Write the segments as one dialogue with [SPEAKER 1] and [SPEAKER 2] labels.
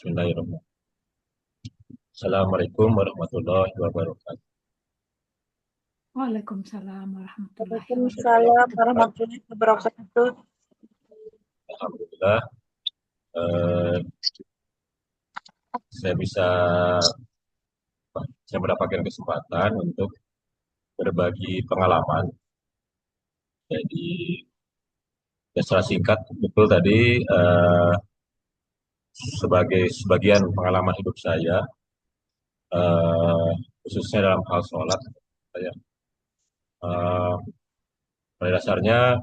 [SPEAKER 1] Bismillahirrahmanirrahim. Assalamualaikum warahmatullahi wabarakatuh.
[SPEAKER 2] Waalaikumsalam warahmatullahi
[SPEAKER 3] Waalaikumsalam
[SPEAKER 2] wabarakatuh.
[SPEAKER 3] warahmatullahi wabarakatuh.
[SPEAKER 1] Alhamdulillah, eh, saya bisa saya mendapatkan kesempatan untuk berbagi pengalaman. Jadi, ya secara singkat, betul tadi sebagai sebagian pengalaman hidup saya, eh, khususnya dalam hal sholat, saya eh, pada dasarnya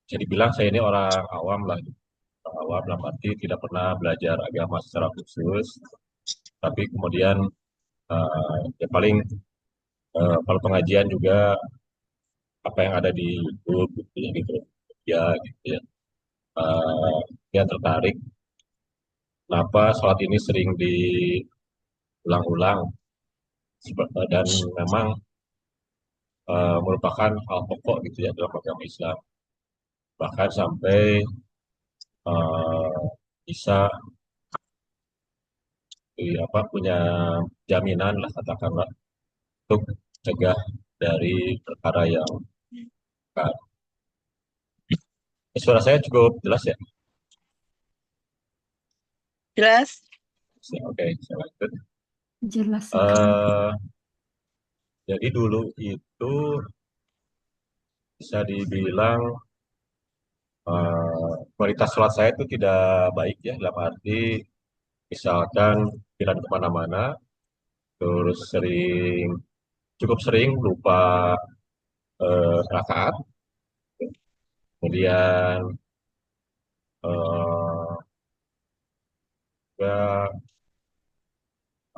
[SPEAKER 1] bisa dibilang saya ini orang awam lah, orang awam dalam arti tidak pernah belajar agama secara khusus, tapi kemudian ya paling kalau pengajian juga apa yang ada di YouTube gitu ya gitu ya gitu ya. Yang tertarik kenapa sholat ini sering diulang-ulang dan memang merupakan hal pokok gitu ya dalam agama Islam, bahkan sampai uh, bisa apa punya jaminan lah katakanlah untuk cegah dari perkara yang kan. Suara saya cukup jelas ya.
[SPEAKER 3] Jelas?
[SPEAKER 1] Oke, saya lanjut.
[SPEAKER 2] Jelas sekali.
[SPEAKER 1] Eh, jadi dulu itu bisa dibilang kualitas sholat saya itu tidak baik ya, dalam arti misalkan jalan kemana-mana, terus cukup sering lupa rakaat, kemudian eh, ya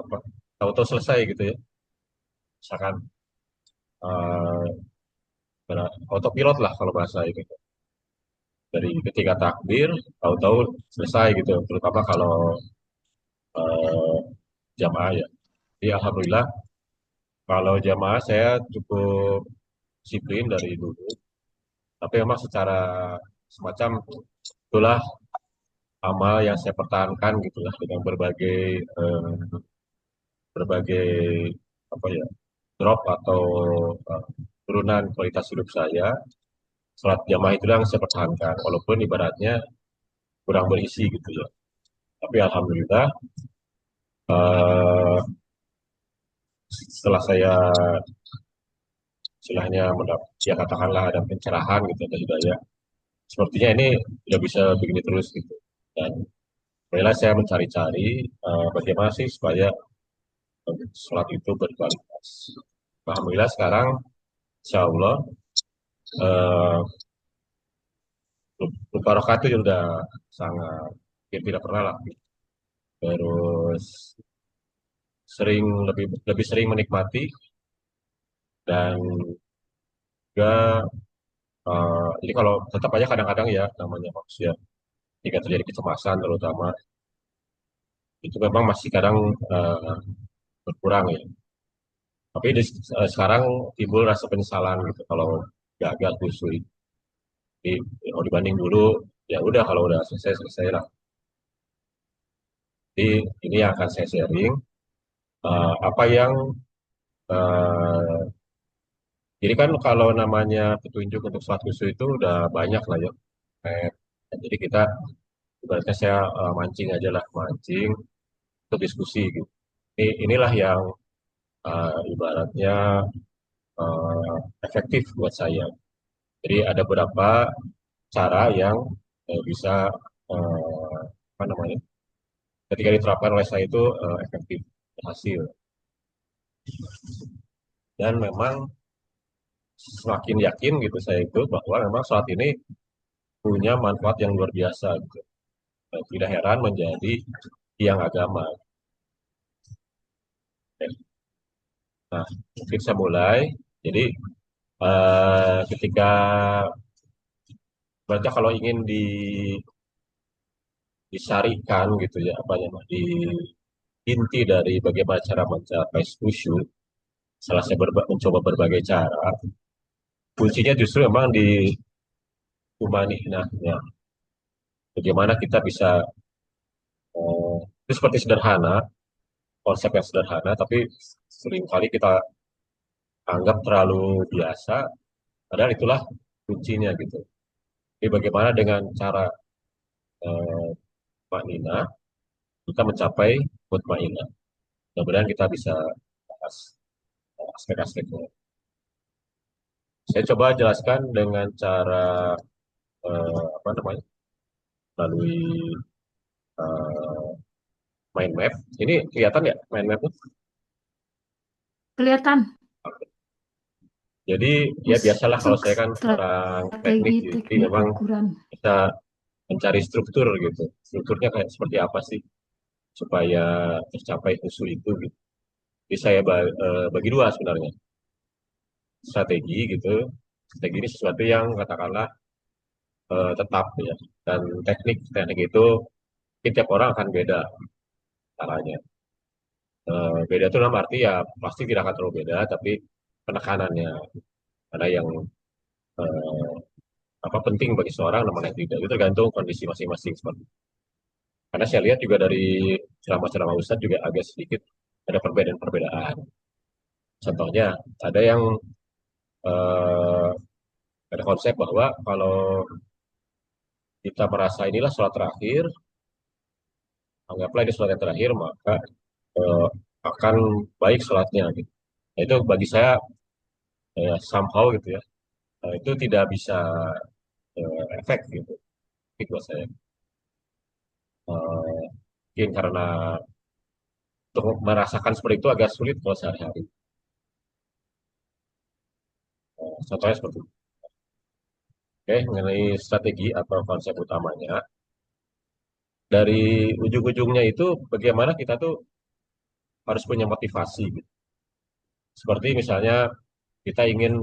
[SPEAKER 1] apa tahu-tahu selesai gitu ya, misalkan eh, autopilot lah kalau bahasa ini, dari ketika takbir tahu-tahu selesai gitu, terutama kalau eh, jamaah ya. Jadi alhamdulillah kalau jamaah saya cukup disiplin dari dulu. Tapi memang secara semacam itulah amal yang saya pertahankan gitulah dengan berbagai apa ya drop atau eh, turunan kualitas hidup saya. Sholat jamaah itu yang saya pertahankan walaupun ibaratnya kurang berisi gitu ya. Tapi alhamdulillah eh, setelah saya istilahnya mendapat ya katakanlah ada pencerahan gitu ada hidayah. Sepertinya ini tidak bisa begini terus gitu. Dan mulailah saya mencari-cari bagaimana sih supaya sholat itu berkualitas. Alhamdulillah sekarang insya Allah eh, lupa rokaat itu sudah sangat ya, tidak pernah lah. Terus lebih lebih sering menikmati dan juga jadi kalau tetap aja kadang-kadang ya namanya manusia jika terjadi kecemasan terutama itu memang masih kadang eh, berkurang ya. Tapi sekarang timbul rasa penyesalan gitu kalau gagal khusyuk. Jadi kalau dibanding dulu ya udah kalau udah selesai selesai lah. Jadi ini yang akan saya sharing apa yang eh, jadi kan kalau namanya petunjuk untuk sholat khusyuk itu udah banyak lah ya. Eh, jadi kita ibaratnya saya mancing aja lah mancing untuk diskusi gitu. Inilah yang ibaratnya efektif buat saya. Jadi ada beberapa cara yang bisa eh, apa namanya ketika diterapkan oleh saya itu efektif berhasil dan memang semakin yakin gitu saya itu bahwa memang saat ini punya manfaat yang luar biasa gitu. Dan tidak heran menjadi tiang agama. Nah, mungkin saya mulai. Jadi ketika berarti kalau ingin disarikan gitu ya apa namanya di inti dari bagaimana cara mencapai khusyuk. Setelah saya mencoba berbagai cara, kuncinya justru memang di nah, ya. Bagaimana kita bisa Eh, itu seperti sederhana, konsep yang sederhana, tapi seringkali kita anggap terlalu biasa, padahal itulah kuncinya gitu. Jadi bagaimana dengan cara eh, Mbak Nina kita mencapai mutmainah. Mudah-mudahan kita bisa bahas aspek-aspeknya. Saya coba jelaskan dengan cara apa namanya, melalui eh, mind map. Ini kelihatan ya mind map?
[SPEAKER 2] Kelihatan
[SPEAKER 1] Jadi ya biasalah kalau saya kan orang teknik,
[SPEAKER 2] strategi
[SPEAKER 1] jadi
[SPEAKER 2] teknik
[SPEAKER 1] memang
[SPEAKER 2] ukuran.
[SPEAKER 1] kita mencari struktur gitu. Strukturnya kayak seperti apa sih supaya tercapai husu itu gitu. Jadi saya bagi dua sebenarnya. Strategi gitu. Strategi ini sesuatu yang katakanlah tetap ya. Dan teknik itu setiap orang akan beda caranya. Beda itu dalam arti ya pasti tidak akan terlalu beda, tapi penekanannya ada yang eh, apa penting bagi seorang, nama yang tidak. Itu tergantung kondisi masing-masing seperti itu. Karena saya lihat juga dari ceramah-ceramah Ustadz juga agak sedikit ada perbedaan-perbedaan. Contohnya ada yang eh, ada konsep bahwa kalau kita merasa inilah sholat terakhir, anggaplah ini sholat yang terakhir, maka eh, akan baik sholatnya. Gitu. Nah, itu bagi saya somehow gitu ya, itu tidak bisa efek gitu, itu buat saya. Mungkin karena untuk merasakan seperti itu agak sulit kalau sehari-hari. Contohnya seperti itu. Oke, mengenai strategi atau konsep utamanya, dari ujung-ujungnya itu bagaimana kita tuh harus punya motivasi gitu. Seperti misalnya kita ingin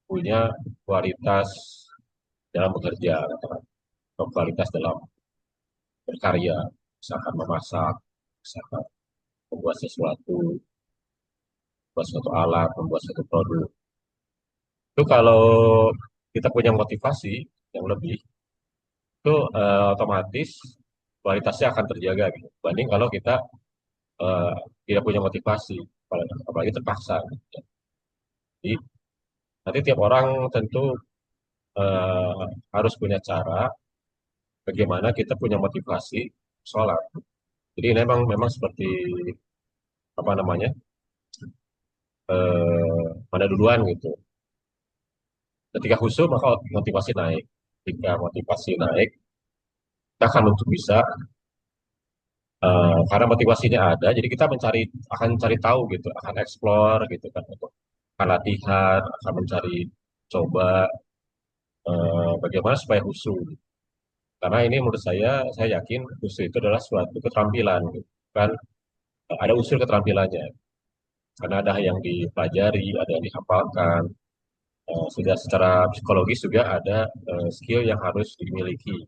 [SPEAKER 1] punya kualitas dalam bekerja, katakan, atau kualitas dalam berkarya, misalkan memasak, misalkan membuat sesuatu, membuat suatu alat, membuat suatu produk. Itu kalau kita punya motivasi yang lebih, itu otomatis kualitasnya akan terjaga gitu. Banding kalau kita eh, tidak punya motivasi, apalagi terpaksa. Jadi nanti tiap orang tentu eh, harus punya cara bagaimana kita punya motivasi sholat. Jadi memang memang seperti apa namanya mana duluan gitu. Ketika khusyuk maka motivasi naik. Ketika motivasi naik, kita akan untuk bisa karena motivasinya ada, jadi kita akan mencari tahu gitu, akan explore gitu kan, untuk akan latihan, akan mencari coba bagaimana supaya khusyuk. Karena ini menurut saya yakin khusyuk itu adalah suatu keterampilan, gitu. Kan ada unsur keterampilannya. Karena ada yang dipelajari, ada yang dihafalkan. Sudah secara psikologis juga ada skill yang harus dimiliki.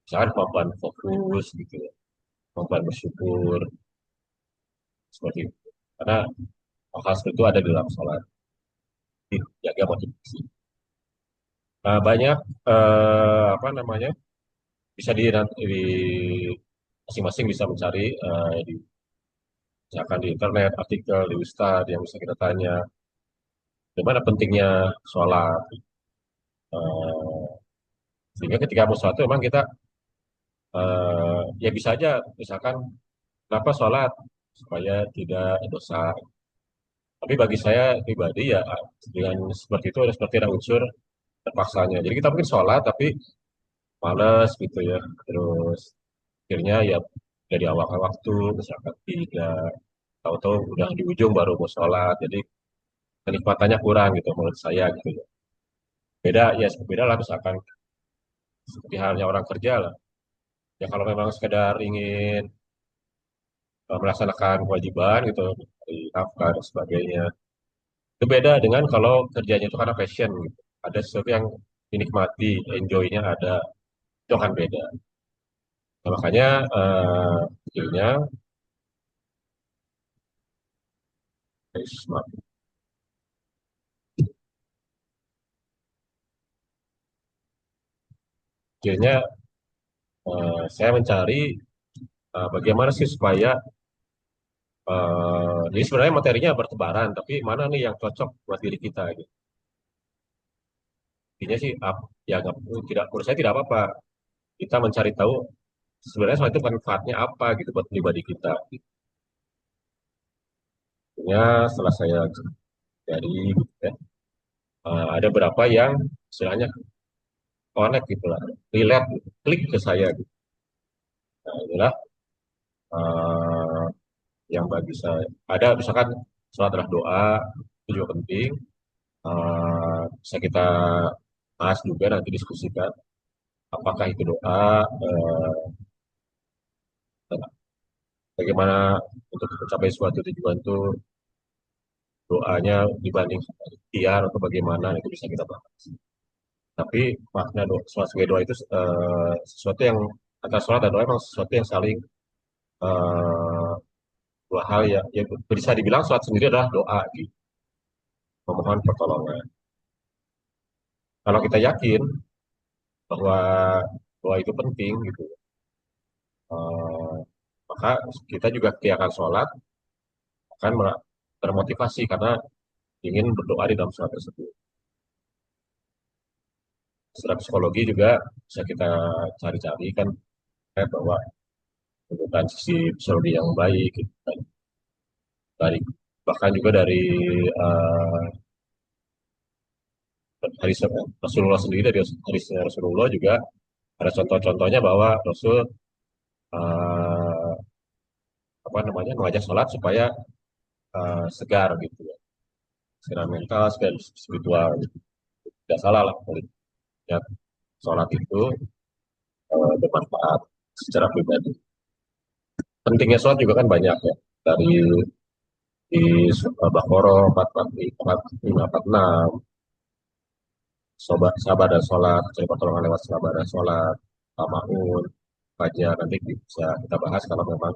[SPEAKER 1] Misalkan kemampuan fokus gitu ya, kemampuan bersyukur seperti itu. Karena hal seperti itu ada di dalam sholat. Jaga motivasi. Banyak apa namanya bisa di masing-masing bisa mencari misalkan di internet artikel di Ustadz yang bisa kita tanya bagaimana pentingnya sholat. Eh, Sehingga ketika mau sholat itu memang kita ya bisa aja misalkan kenapa sholat supaya tidak dosa. Tapi bagi saya pribadi ya dengan seperti itu ada seperti ada unsur terpaksanya. Jadi kita mungkin sholat tapi males gitu ya. Terus akhirnya ya dari awal waktu misalkan tidak tahu-tahu udah di ujung baru mau sholat. Jadi kenikmatannya kurang gitu menurut saya gitu ya. Beda ya beda lah misalkan seperti halnya orang kerja lah. Ya kalau memang sekedar ingin melaksanakan kewajiban gitu dari nafkah dan sebagainya. Itu beda dengan kalau kerjanya itu karena passion gitu. Ada sesuatu yang dinikmati, enjoy-nya ada, itu akan beda. Nah, makanya skillnya skillnya saya mencari bagaimana sih supaya jadi sebenarnya materinya bertebaran, tapi mana nih yang cocok buat diri kita gitu. Intinya sih ya tidak, menurut saya tidak apa-apa kita mencari tahu sebenarnya soal itu manfaatnya apa gitu buat pribadi kita. Ya setelah saya dari gitu ya, ada beberapa yang istilahnya connect gitu lah, relate, gitu, klik ke saya gitu. Nah, inilah eh, yang bagi saya ada misalkan sholat adalah doa, itu juga penting. Bisa kita bahas juga nanti diskusikan apakah itu doa, bagaimana untuk mencapai suatu tujuan itu doanya dibanding ikhtiar atau bagaimana itu bisa kita bahas. Tapi makna doa, sholat sebagai doa itu sesuatu yang antara sholat dan doa memang sesuatu yang saling eh, dua hal ya bisa dibilang sholat sendiri adalah doa gitu, memohon pertolongan. Kalau kita yakin bahwa doa itu penting gitu, eh, maka kita juga ketika akan sholat akan termotivasi karena ingin berdoa di dalam sholat tersebut. Secara psikologi juga bisa kita cari-cari kan bahwa menggunakan sisi psikologi yang baik gitu kan. Dari bahkan juga dari eh, hadis Rasulullah sendiri, dari hadis Rasulullah juga ada contoh-contohnya bahwa Rasul eh, apa namanya mengajak sholat supaya segar gitu ya, secara mental, secara spiritual gitu. Tidak salah lah kalau ya, sholat itu bermanfaat secara pribadi. Pentingnya sholat juga kan banyak ya, dari di Baqarah 445 sabar dan sholat, cari pertolongan lewat sabar dan sholat, tamaun, fajar, nanti bisa kita bahas kalau memang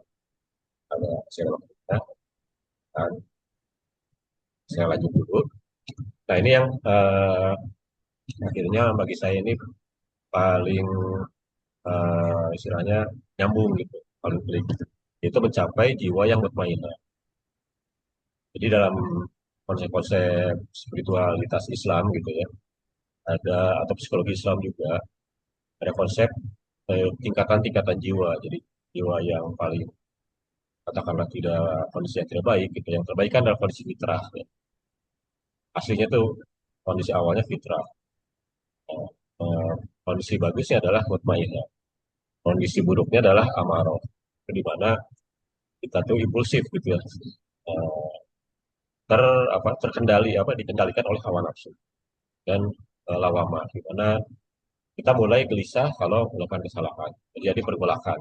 [SPEAKER 1] ada saya waktunya. Dan saya lanjut dulu. Nah ini yang akhirnya bagi saya ini paling istilahnya nyambung gitu, paling klik. Itu mencapai jiwa yang mutmainah. Jadi dalam konsep-konsep spiritualitas Islam gitu ya, ada atau psikologi Islam juga ada konsep tingkatan-tingkatan jiwa. Jadi jiwa yang paling katakanlah tidak kondisi yang tidak baik gitu. Yang terbaik kan adalah kondisi fitrah. Ya. Aslinya tuh kondisi awalnya fitrah. Eh, eh, Kondisi bagusnya adalah mutmainnah. Kondisi buruknya adalah amarah. Di mana kita tuh impulsif gitu ya. Eh, terkendali dikendalikan oleh hawa nafsu dan lawama di mana kita mulai gelisah kalau melakukan kesalahan. Jadi pergolakan.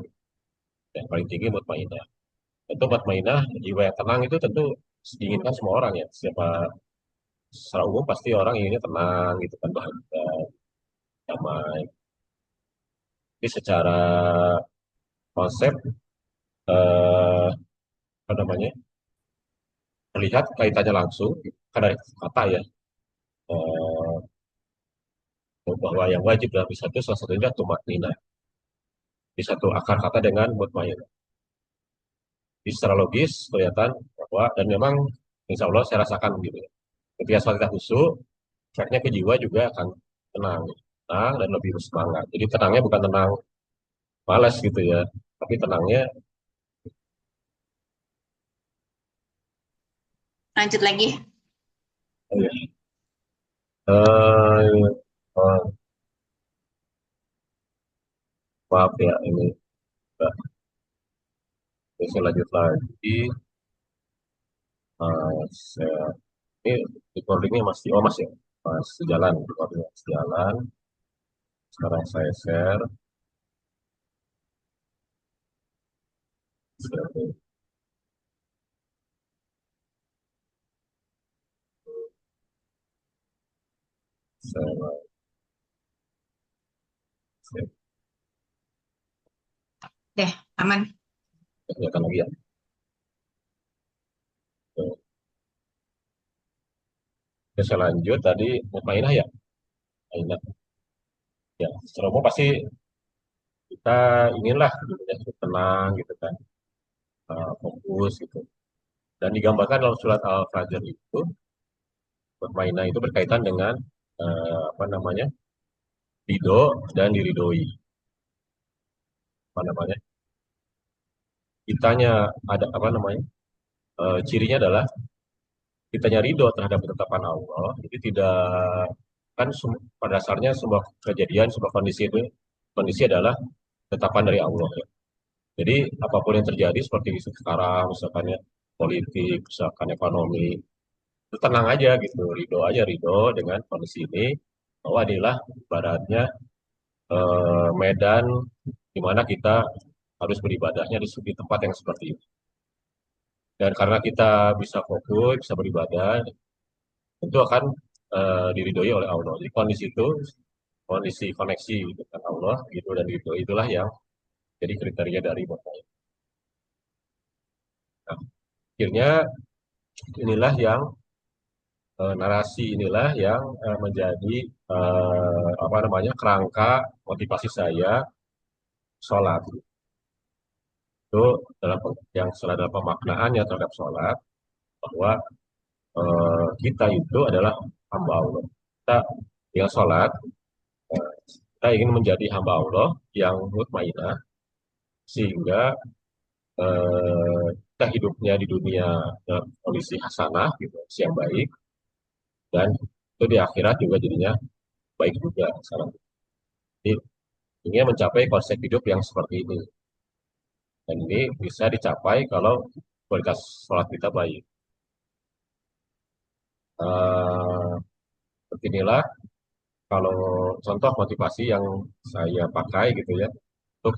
[SPEAKER 1] Yang paling tinggi mutmainnah. Tentu mutmainnah, jiwa yang tenang itu tentu diinginkan semua orang ya. Secara umum pasti orang inginnya tenang gitu kan, bahagia, damai. Jadi secara konsep eh, apa namanya terlihat kaitannya langsung kan dari kata ya, eh, bahwa yang wajib dalam Islam itu salah satunya tumak nina, di satu akar kata dengan mutmainnah. Jadi secara logis kelihatan bahwa dan memang insya Allah saya rasakan gitu ya. Ketika sholat kita khusyuk, efeknya ke jiwa juga akan tenang, tenang dan lebih bersemangat. Jadi tenangnya bukan tenang malas gitu ya, tapi tenangnya
[SPEAKER 3] Lanjut lagi.
[SPEAKER 1] eh, eh, maaf ya ini saya lanjut lagi. Saya, ini recordingnya masih jalan, recordingnya masih jalan. Sekarang saya share, saya, saya
[SPEAKER 3] Deh, aman.
[SPEAKER 1] kelihatan lagi ya. Oke, saya lanjut tadi, mutmainah ya. Mutmainah. Ya, secara umum pasti kita inginlah gitu ya, tenang gitu kan, fokus gitu. Dan digambarkan dalam surat Al-Fajr itu, bermainah itu berkaitan dengan apa namanya, ridho dan diridhoi. Apa namanya? Kitanya ada apa namanya? Cirinya adalah kitanya ridho terhadap ketetapan Allah. Jadi tidak kan pada dasarnya sebuah kejadian, sebuah kondisi adalah ketetapan dari Allah ya. Jadi apapun yang terjadi seperti sekarang, misalkan ya politik, misalkan ekonomi, itu tenang aja gitu, ridho dengan kondisi ini, bahwa inilah ibaratnya medan di mana kita harus beribadahnya di tempat yang seperti itu. Dan karena kita bisa fokus, bisa beribadah, tentu akan diridhoi oleh Allah. Jadi kondisi itu, kondisi koneksi dengan Allah gitu dan diridhoi itulah yang jadi kriteria dari berkah. Nah, akhirnya inilah yang narasi inilah yang menjadi apa namanya, kerangka motivasi saya sholat itu, dalam yang dalam pemaknaannya terhadap sholat, bahwa kita itu adalah hamba Allah. Kita dengan sholat, kita ingin menjadi hamba Allah yang mutmainah, sehingga kita hidupnya di dunia dalam kondisi hasanah gitu, yang baik, dan itu di akhirat juga jadinya baik juga salah. Jadi ingin mencapai konsep hidup yang seperti ini, dan ini bisa dicapai kalau kualitas sholat kita baik. Eh, Seperti inilah kalau contoh motivasi yang saya pakai gitu ya, untuk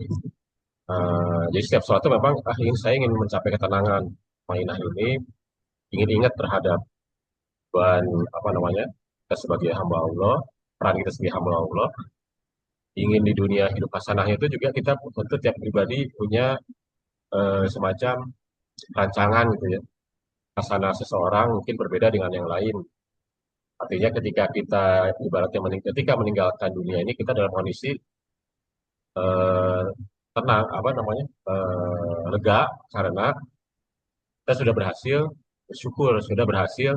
[SPEAKER 1] jadi setiap sholat itu memang saya ingin mencapai ketenangan mainah ini, ingin ingat terhadap dan apa namanya, kita sebagai hamba Allah, peran kita sebagai hamba Allah, ingin di dunia hidup hasanahnya itu juga kita tentu tiap pribadi punya semacam rancangan gitu ya. Hasanah seseorang mungkin berbeda dengan yang lain. Artinya ketika kita ibaratnya ketika meninggalkan dunia ini, kita dalam kondisi eh, tenang, apa namanya, lega, karena kita sudah berhasil bersyukur, sudah berhasil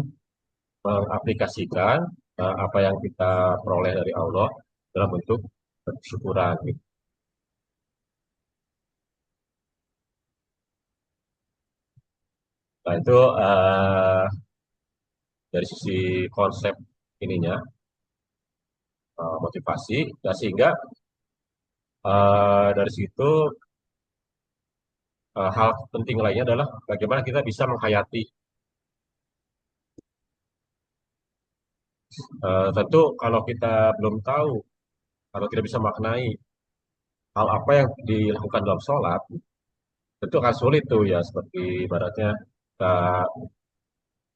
[SPEAKER 1] mengaplikasikan apa yang kita peroleh dari Allah dalam bentuk syukuran gitu. Nah itu dari sisi konsep ininya, motivasi, dan sehingga dari situ hal penting lainnya adalah bagaimana kita bisa menghayati. Tentu kalau kita belum tahu, kalau tidak bisa maknai hal apa yang dilakukan dalam sholat, tentu akan sulit tuh ya, seperti ibaratnya kita,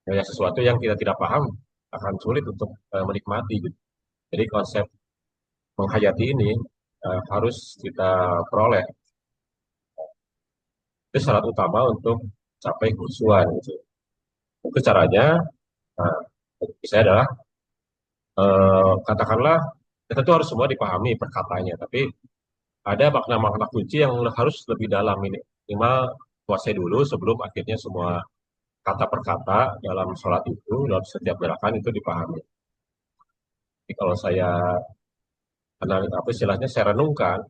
[SPEAKER 1] ya, sesuatu yang kita tidak paham akan sulit untuk menikmati gitu. Jadi konsep menghayati ini harus kita peroleh. Itu syarat utama untuk capai khusyuan gitu. Itu caranya, nah, saya adalah katakanlah ya tentu harus semua dipahami perkataannya, tapi ada makna-makna kunci yang harus lebih dalam ini. Minimal kuasai dulu sebelum akhirnya semua kata per kata dalam sholat itu, dalam setiap gerakan itu dipahami. Jadi kalau saya apa istilahnya, saya renungkan,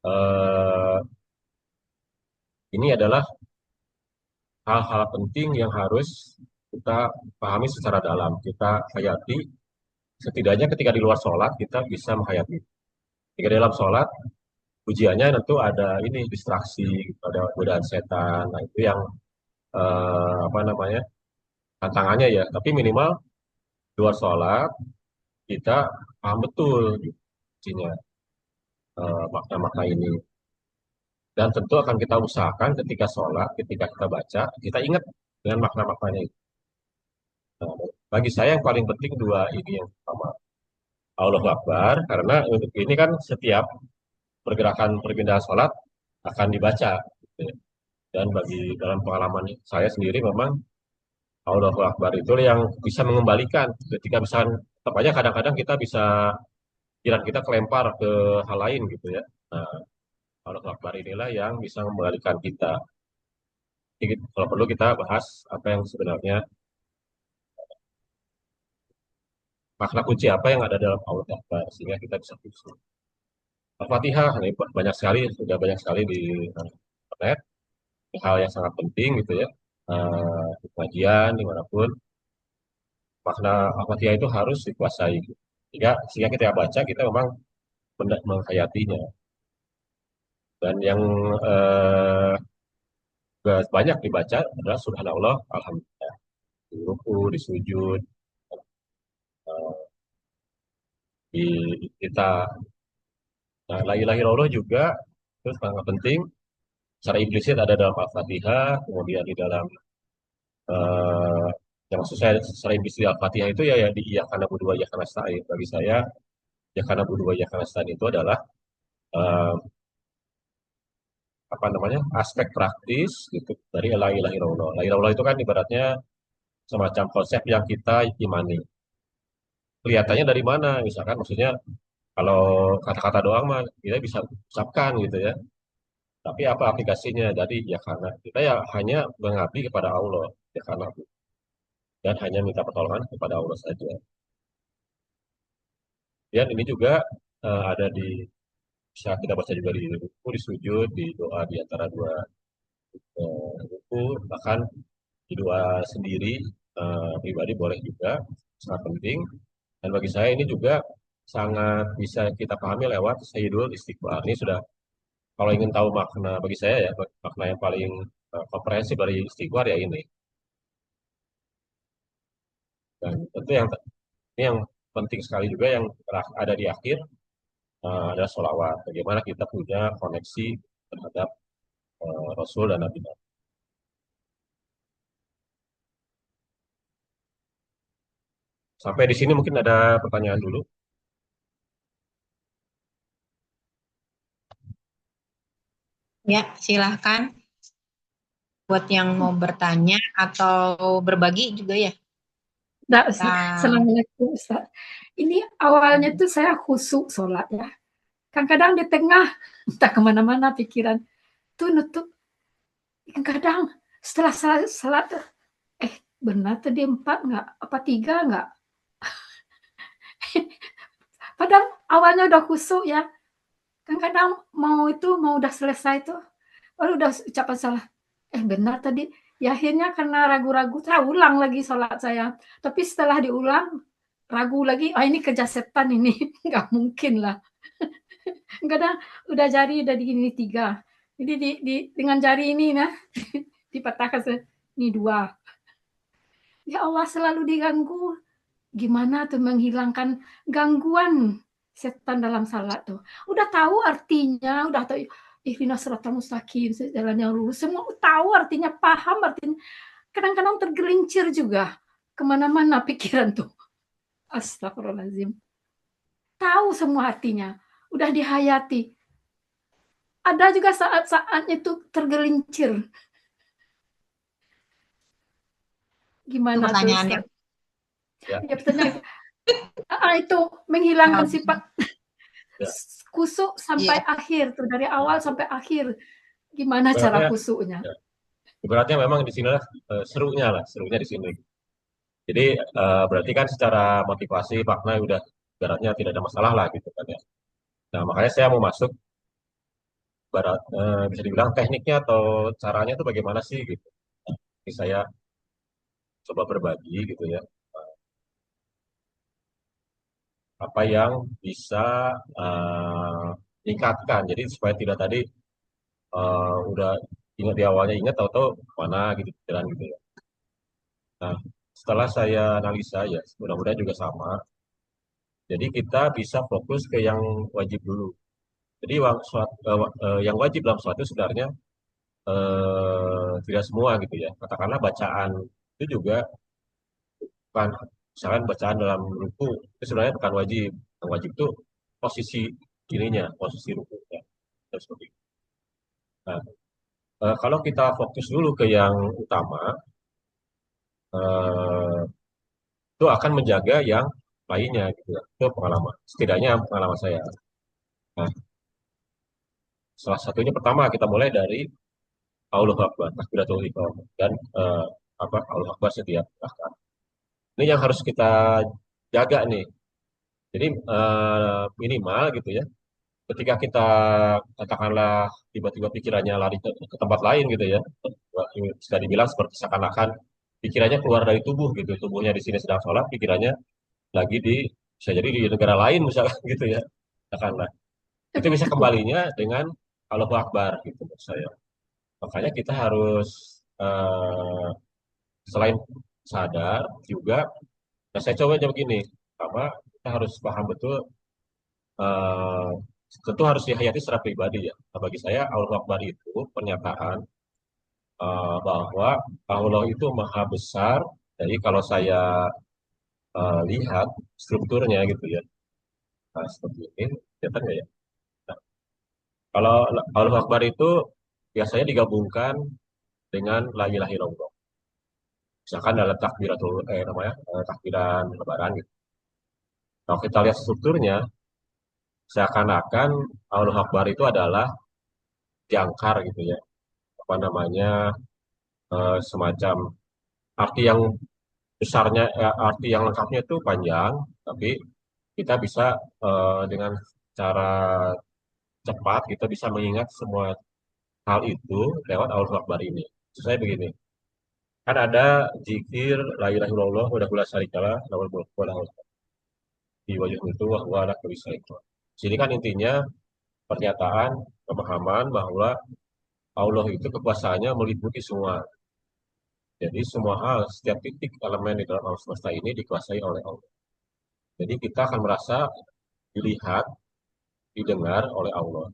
[SPEAKER 1] eh, ini adalah hal-hal penting yang harus kita pahami secara dalam, kita hayati. Setidaknya ketika di luar sholat kita bisa menghayati. Ketika dalam sholat, ujiannya tentu ada ini distraksi, ada godaan setan. Nah itu yang apa namanya, tantangannya ya. Tapi minimal di luar sholat kita paham betul isinya, makna-makna ini. Dan tentu akan kita usahakan ketika sholat, ketika kita baca, kita ingat dengan makna-maknanya itu. Nah, bagi saya yang paling penting dua ini, yang pertama Allahu Akbar, karena untuk ini kan setiap pergerakan perpindahan sholat akan dibaca gitu ya. Dan bagi dalam pengalaman saya sendiri memang Allahu Akbar itu yang bisa mengembalikan ketika misalnya, tetap aja kadang-kadang kita bisa, pikiran kita kelempar ke hal lain gitu ya. Nah, Allahu Akbar inilah yang bisa mengembalikan kita. Jadi, kalau perlu kita bahas apa yang sebenarnya makna kunci apa yang ada dalam Allahu Akbar sehingga kita bisa khusyuk. Al-Fatihah ini banyak sekali, sudah banyak sekali di internet, hal yang sangat penting gitu ya. Di pengajian dimanapun makna Al-Fatihah itu harus dikuasai. Sehingga kita baca kita memang menghayatinya. Dan yang eh, banyak dibaca adalah Subhanallah, Alhamdulillah, di ruku, di sujud, eh, di kita. Nah, la ilaha illallah juga itu sangat penting. Secara implisit ada dalam Al-Fatihah, kemudian di dalam eh, yang maksud saya secara implisit Al-Fatihah itu ya di Iyyaka na'budu wa iyyaka nasta'in. Bagi saya, Iyyaka na'budu wa iyyaka nasta'in itu adalah eh, apa namanya aspek praktis gitu dari la ilaha illallah. La ilaha illallah itu kan ibaratnya semacam konsep yang kita imani. Kelihatannya dari mana? Misalkan maksudnya kalau kata-kata doang mah kita bisa ucapkan gitu ya. Tapi apa aplikasinya? Jadi ya karena kita ya hanya mengabdi kepada Allah ya karena dan hanya minta pertolongan kepada Allah saja. Dan ini juga ada di bisa kita baca juga di ruku, di sujud, di doa di antara dua ruku, bahkan di doa sendiri pribadi boleh juga sangat penting. Dan bagi saya ini juga sangat bisa kita pahami lewat Sayyidul Istighfar. Ini sudah kalau ingin tahu makna bagi saya ya makna yang paling komprehensif dari istighfar ya ini. Dan tentu ini yang penting sekali juga yang ada di akhir adalah sholawat. Bagaimana kita punya koneksi terhadap Rasul dan Nabi. Sampai di sini mungkin ada pertanyaan dulu.
[SPEAKER 3] Ya, silahkan buat yang mau bertanya atau berbagi juga ya.
[SPEAKER 2] Nah,
[SPEAKER 3] Kita
[SPEAKER 2] Assalamualaikum Ustaz. Ini awalnya tuh saya khusyuk sholat ya. Kadang-kadang di tengah, entah kemana-mana pikiran, tuh nutup. Kadang setelah salat, benar tadi 4 nggak? Apa 3 nggak? Padahal awalnya udah khusyuk ya. Kadang-kadang mau udah selesai tuh, baru udah ucapan salah. Benar tadi. Ya akhirnya karena ragu-ragu, saya ulang lagi sholat saya. Tapi setelah diulang, ragu lagi, oh ini kerja setan ini. Nggak mungkin lah. Kadang udah jari udah di ini 3. Jadi dengan jari ini nah, dipatahkan ini 2. Ya Allah selalu diganggu. Gimana tuh menghilangkan gangguan setan dalam salat tuh. Udah tahu artinya, udah tahu ihdinas siratal mustaqim, jalan yang lurus. Semua tahu artinya, paham artinya. Kadang-kadang tergelincir juga kemana-mana pikiran tuh. Astagfirullahaladzim. Tahu semua artinya. Udah dihayati. Ada juga saat-saatnya tuh tergelincir. Gimana tuh
[SPEAKER 3] pertanyaannya.
[SPEAKER 2] Ustaz?
[SPEAKER 1] Ya,
[SPEAKER 2] Ya pertanyaan. Itu menghilangkan
[SPEAKER 3] Oh,
[SPEAKER 2] sifat
[SPEAKER 1] ya.
[SPEAKER 2] kusuk sampai
[SPEAKER 3] iya.
[SPEAKER 2] akhir tuh, dari awal sampai akhir. Gimana cara
[SPEAKER 1] Ibaratnya,
[SPEAKER 2] kusuknya?
[SPEAKER 1] ya, ibaratnya memang di sinilah serunya lah, serunya di sini. Jadi berarti kan secara motivasi makna udah ibaratnya tidak ada masalah lah gitu kan ya. Nah makanya saya mau masuk bisa dibilang tekniknya atau caranya itu bagaimana sih gitu. Ini saya coba berbagi gitu ya apa yang bisa meningkatkan. Jadi supaya tidak tadi udah ingat di awalnya ingat tahu-tahu mana gitu jalan gitu ya. Nah setelah saya analisa ya mudah-mudahan juga sama. Jadi kita bisa fokus ke yang wajib dulu. Jadi yang wajib dalam suatu sebenarnya tidak semua gitu ya. Katakanlah bacaan itu juga bukan misalkan bacaan dalam ruku itu sebenarnya bukan wajib. Yang wajib itu posisi ininya, posisi rukunya. Terus seperti itu. Nah, kalau kita fokus dulu ke yang utama, eh, itu akan menjaga yang lainnya gitu ya. Itu pengalaman. Setidaknya pengalaman saya. Nah, Salah satunya pertama kita mulai dari Allahu Akbar, takbiratul ihram dan Allahu Akbar setiap rakaat. Ini yang harus kita jaga nih. Jadi minimal gitu ya. Ketika kita katakanlah tiba-tiba pikirannya lari ke tempat lain gitu ya, bisa dibilang seperti seakan-akan pikirannya keluar dari tubuh gitu, tubuhnya di sini sedang sholat, pikirannya lagi di bisa jadi di negara lain misalnya gitu ya, katakanlah itu bisa kembalinya dengan Allahu Akbar gitu menurut saya. Makanya kita harus selain sadar juga, nah saya coba aja begini, apa kita harus paham betul, eh, tentu harus dihayati secara pribadi ya. Nah, bagi saya Allahu Akbar itu pernyataan bahwa Allah itu maha besar. Jadi kalau saya lihat strukturnya gitu ya, nah, seperti ini, kelihatan nggak ya? Nah, kalau Allahu Akbar itu biasanya digabungkan dengan la ilaha illallah. Misalkan dalam takbiran lebaran gitu. Kalau kita lihat strukturnya, seakan-akan Allahu Akbar itu adalah jangkar gitu ya. Apa namanya, semacam arti yang besarnya, arti yang lengkapnya itu panjang, tapi kita bisa dengan cara cepat kita bisa mengingat semua hal itu lewat Allahu Akbar ini. Maksud saya begini, kan ada zikir la ilaha illallah wa la syarikalah lahul mulku wa lahul hamdu di wajah itu wa huwa ala kulli syai'in qadir. Sini kan intinya pernyataan pemahaman bahwa Allah itu kekuasaannya meliputi semua. Jadi semua hal, setiap titik elemen di dalam alam semesta ini dikuasai oleh Allah. Jadi kita akan merasa dilihat, didengar oleh Allah.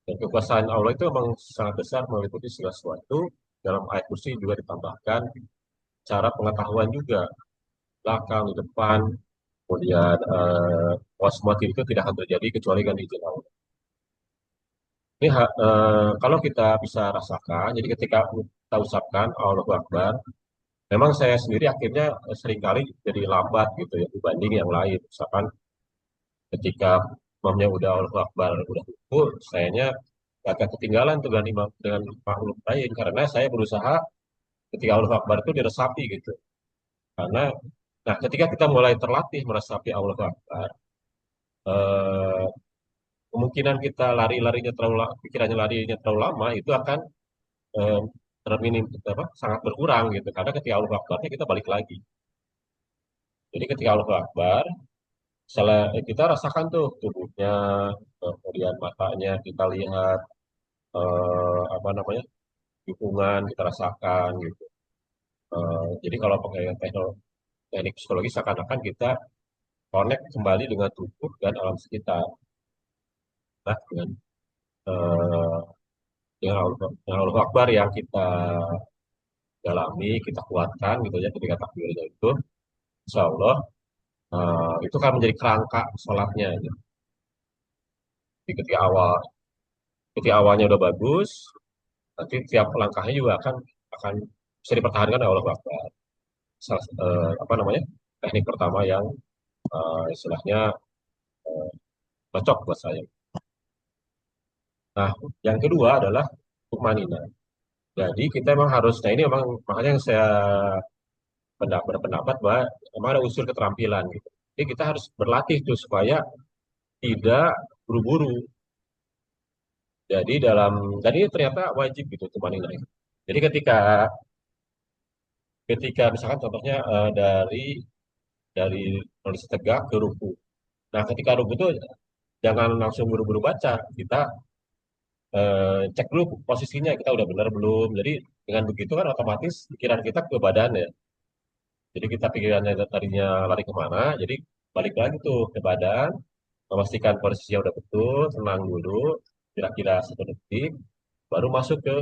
[SPEAKER 1] Dan kekuasaan Allah itu memang sangat besar meliputi segala sesuatu. Dalam ayat kursi juga ditambahkan cara pengetahuan juga, belakang, di depan, kemudian semua itu tidak akan terjadi kecuali dengan izin Allah. Ini kalau kita bisa rasakan, jadi ketika kita ucapkan Allahu Akbar, memang saya sendiri akhirnya seringkali jadi lambat gitu ya dibanding yang lain. Misalkan ketika imamnya udah Allahu Akbar, udah rukuk, sayanya agak ketinggalan tuh dengan imam dengan makmum lain karena saya berusaha ketika Allahu Akbar itu diresapi gitu. Karena nah ketika kita mulai terlatih meresapi Allahu Akbar, eh, kemungkinan kita lari-larinya pikirannya larinya terlalu lama itu akan eh, terminim apa sangat berkurang gitu. Karena ketika Allahu Akbarnya kita balik lagi. Jadi ketika Allahu Akbar, misalnya kita rasakan tuh tubuhnya, kemudian matanya kita lihat, apa namanya, dukungan kita rasakan gitu. Jadi kalau pakai teknik psikologis seakan-akan kita connect kembali dengan tubuh dan alam sekitar. Nah, eh, dengan Allah Akbar yang kita dalami, kita kuatkan gitu ya ketika takbirnya itu, insya Allah itu kan menjadi kerangka sholatnya. Gitu. Jadi ketika awalnya udah bagus, nanti tiap langkahnya juga akan bisa dipertahankan oleh Allah Akbar. Apa namanya, teknik pertama yang istilahnya eh, cocok buat saya. Nah, yang kedua adalah tukmanina. Jadi kita memang harus, nah ini memang makanya yang saya berpendapat bahwa memang ada unsur keterampilan gitu. Jadi kita harus berlatih tuh supaya tidak buru-buru. Jadi dan ini ternyata wajib gitu tukmanina. Jadi ketika ketika misalkan contohnya dari kondisi tegak ke ruku. Nah, ketika ruku itu jangan langsung buru-buru baca. Kita cek dulu posisinya kita udah benar belum. Jadi dengan begitu kan otomatis pikiran kita ke badan ya. Jadi kita pikirannya tadinya lari kemana, jadi balik lagi tuh ke badan, memastikan posisinya udah betul, tenang dulu, kira-kira 1 detik, baru masuk ke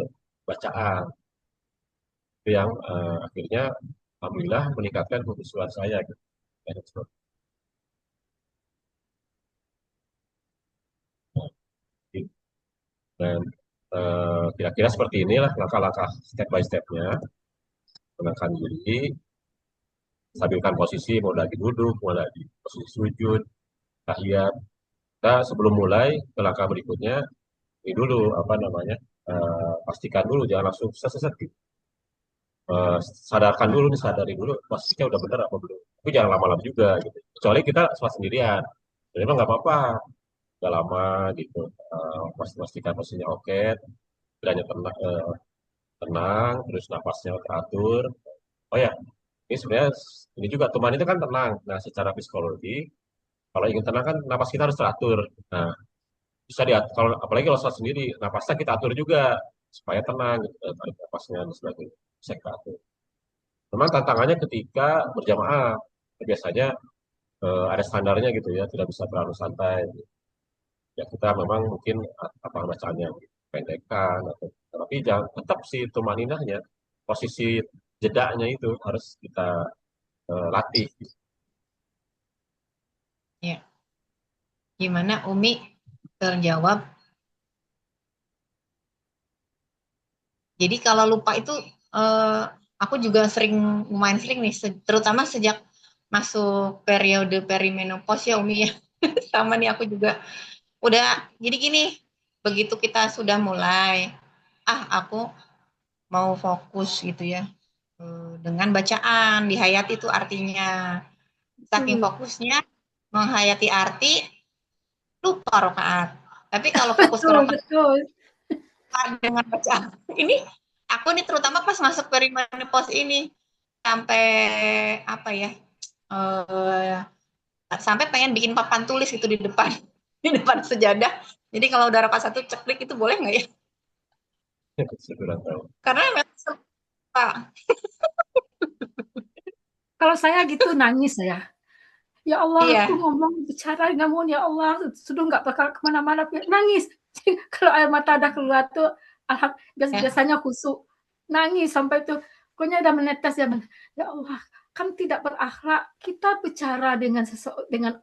[SPEAKER 1] bacaan. Itu yang akhirnya alhamdulillah meningkatkan khusyuan saya gitu. Dan kira-kira seperti inilah langkah-langkah step by stepnya. Tenangkan diri, stabilkan posisi, mau lagi duduk, mau lagi posisi sujud, tahiyat. Kita sebelum mulai ke langkah berikutnya, ini dulu apa namanya, pastikan dulu jangan langsung seset gitu. Sadarkan dulu nih, sadari dulu posisinya udah bener apa belum. Tapi jangan lama-lama juga gitu. Kecuali kita sholat sendirian. Jadi emang nggak apa-apa, udah lama gitu. Pastikan posisinya oke, kiranya tenang, tenang, terus napasnya teratur. Oh ya, ini sebenarnya ini juga teman itu kan tenang. Nah, secara psikologi, kalau ingin tenang kan napas kita harus teratur. Nah, bisa diatur, kalau apalagi kalau sholat sendiri, napasnya kita atur juga supaya tenang, gitu, tarik napasnya dan sebagainya. Bisa kita atur. Memang tantangannya ketika berjamaah, biasanya ada standarnya gitu ya, tidak bisa terlalu santai. Ya kita memang mungkin apa bacaannya pendekkan atau tapi jangan tetap si tumaninahnya, posisi jedanya itu harus kita latih.
[SPEAKER 3] Ya, gimana Umi terjawab? Jadi kalau lupa itu aku juga lumayan sering nih, terutama sejak masuk periode perimenopause ya Umi ya. Sama nih aku juga udah jadi gini, begitu kita sudah mulai, aku mau fokus gitu ya dengan bacaan dihayati itu artinya. Saking
[SPEAKER 2] Betul.
[SPEAKER 3] fokusnya menghayati arti lupa rokaat. Tapi kalau fokus ke
[SPEAKER 2] Betul,
[SPEAKER 3] rokaat
[SPEAKER 2] betul.
[SPEAKER 3] dengan bacaan ini aku nih terutama pas masuk perimenopause ini sampai apa ya eh, sampai pengen bikin papan tulis itu di depan di depan sejadah. Jadi kalau udah rokaat satu ceklik itu boleh nggak ya?
[SPEAKER 1] Saya kurang tahu.
[SPEAKER 3] Karena memang suka.
[SPEAKER 2] Kalau saya gitu nangis saya. Ya Allah, aku
[SPEAKER 3] Iya,
[SPEAKER 2] ngomong bicara namun ya Allah sudah nggak bakal kemana-mana nangis. Kalau air mata udah keluar tuh,
[SPEAKER 3] ya.
[SPEAKER 2] biasanya kusuk nangis sampai tuh pokoknya udah menetes ya. Ya Allah, kan tidak berakhlak kita bicara dengan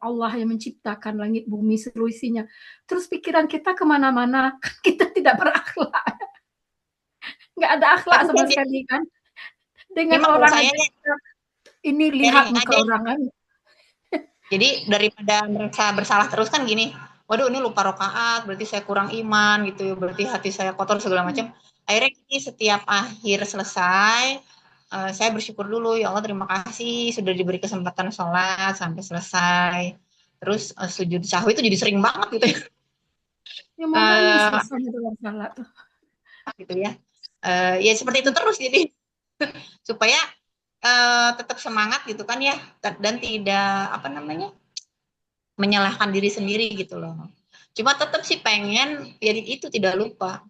[SPEAKER 2] Allah yang menciptakan langit bumi seluruh isinya. Terus pikiran kita kemana-mana, kan kita tidak berakhlak, nggak ada akhlak
[SPEAKER 3] Tapi
[SPEAKER 2] sama
[SPEAKER 3] kan
[SPEAKER 2] sekali kan. Dengan
[SPEAKER 3] memang kalau
[SPEAKER 2] orang
[SPEAKER 3] saya
[SPEAKER 2] aja kita ini lihat
[SPEAKER 3] sharing
[SPEAKER 2] muka
[SPEAKER 3] aja.
[SPEAKER 2] orang kan.
[SPEAKER 3] Jadi daripada merasa bersalah terus kan gini, waduh ini lupa rokaat, berarti saya kurang iman gitu ya, berarti hati saya kotor segala macam. Akhirnya ini setiap akhir selesai, saya bersyukur dulu, ya Allah terima kasih sudah diberi kesempatan sholat sampai selesai. Terus sujud sahwi itu jadi sering banget gitu ya.
[SPEAKER 2] Yang mau nangis
[SPEAKER 3] Eh,
[SPEAKER 2] rasanya dalam salat tuh.
[SPEAKER 3] gitu ya. Ya seperti itu terus jadi supaya tetap semangat gitu kan ya dan tidak apa namanya menyalahkan diri sendiri gitu loh. Cuma tetap sih pengen ya itu tidak lupa.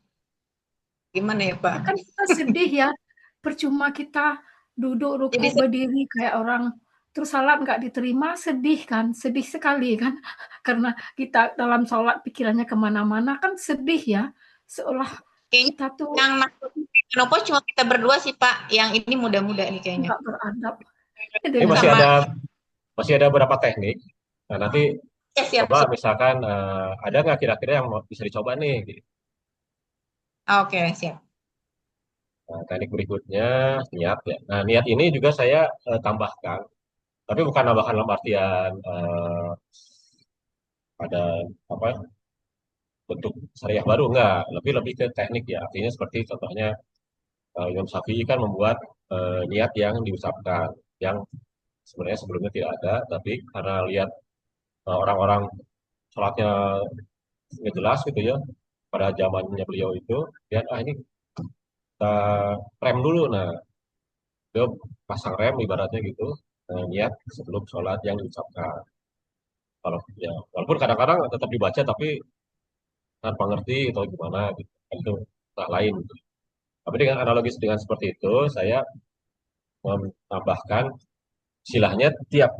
[SPEAKER 3] Gimana ya Pak?
[SPEAKER 2] Ya kan kita sedih ya, percuma kita duduk
[SPEAKER 3] Jadi
[SPEAKER 2] ruku berdiri kayak orang, terus salat nggak diterima, sedih kan, sedih sekali kan, karena kita dalam sholat pikirannya kemana-mana kan sedih ya, seolah
[SPEAKER 3] kayaknya
[SPEAKER 2] kita tuh
[SPEAKER 3] yang masuk menopause cuma kita berdua sih Pak. Yang ini muda-muda nih kayaknya.
[SPEAKER 2] nggak beradab
[SPEAKER 1] Ini
[SPEAKER 2] dengan
[SPEAKER 3] Sama
[SPEAKER 1] masih ada beberapa teknik. Nah, nanti
[SPEAKER 3] ya siap
[SPEAKER 1] coba
[SPEAKER 3] siap.
[SPEAKER 1] misalkan ada nggak kira-kira yang bisa dicoba nih, gitu.
[SPEAKER 3] Oke siap.
[SPEAKER 1] Nah, teknik berikutnya niat ya. Nah, niat ini juga saya tambahkan, tapi bukan tambahkan dalam artian ada apa bentuk syariah baru, enggak. Lebih lebih ke teknik ya. Artinya seperti contohnya Imam Syafi'i kan membuat niat yang diucapkan, yang sebenarnya sebelumnya tidak ada, tapi karena lihat orang-orang sholatnya nggak jelas gitu ya pada zamannya beliau itu, lihat ini kita rem dulu. Nah, dia pasang rem ibaratnya gitu, niat sebelum sholat yang diucapkan. Kalau ya walaupun kadang-kadang tetap dibaca tapi tanpa ngerti atau gimana gitu, itu tak lain gitu. Tapi dengan analogis dengan seperti itu, saya menambahkan istilahnya tiap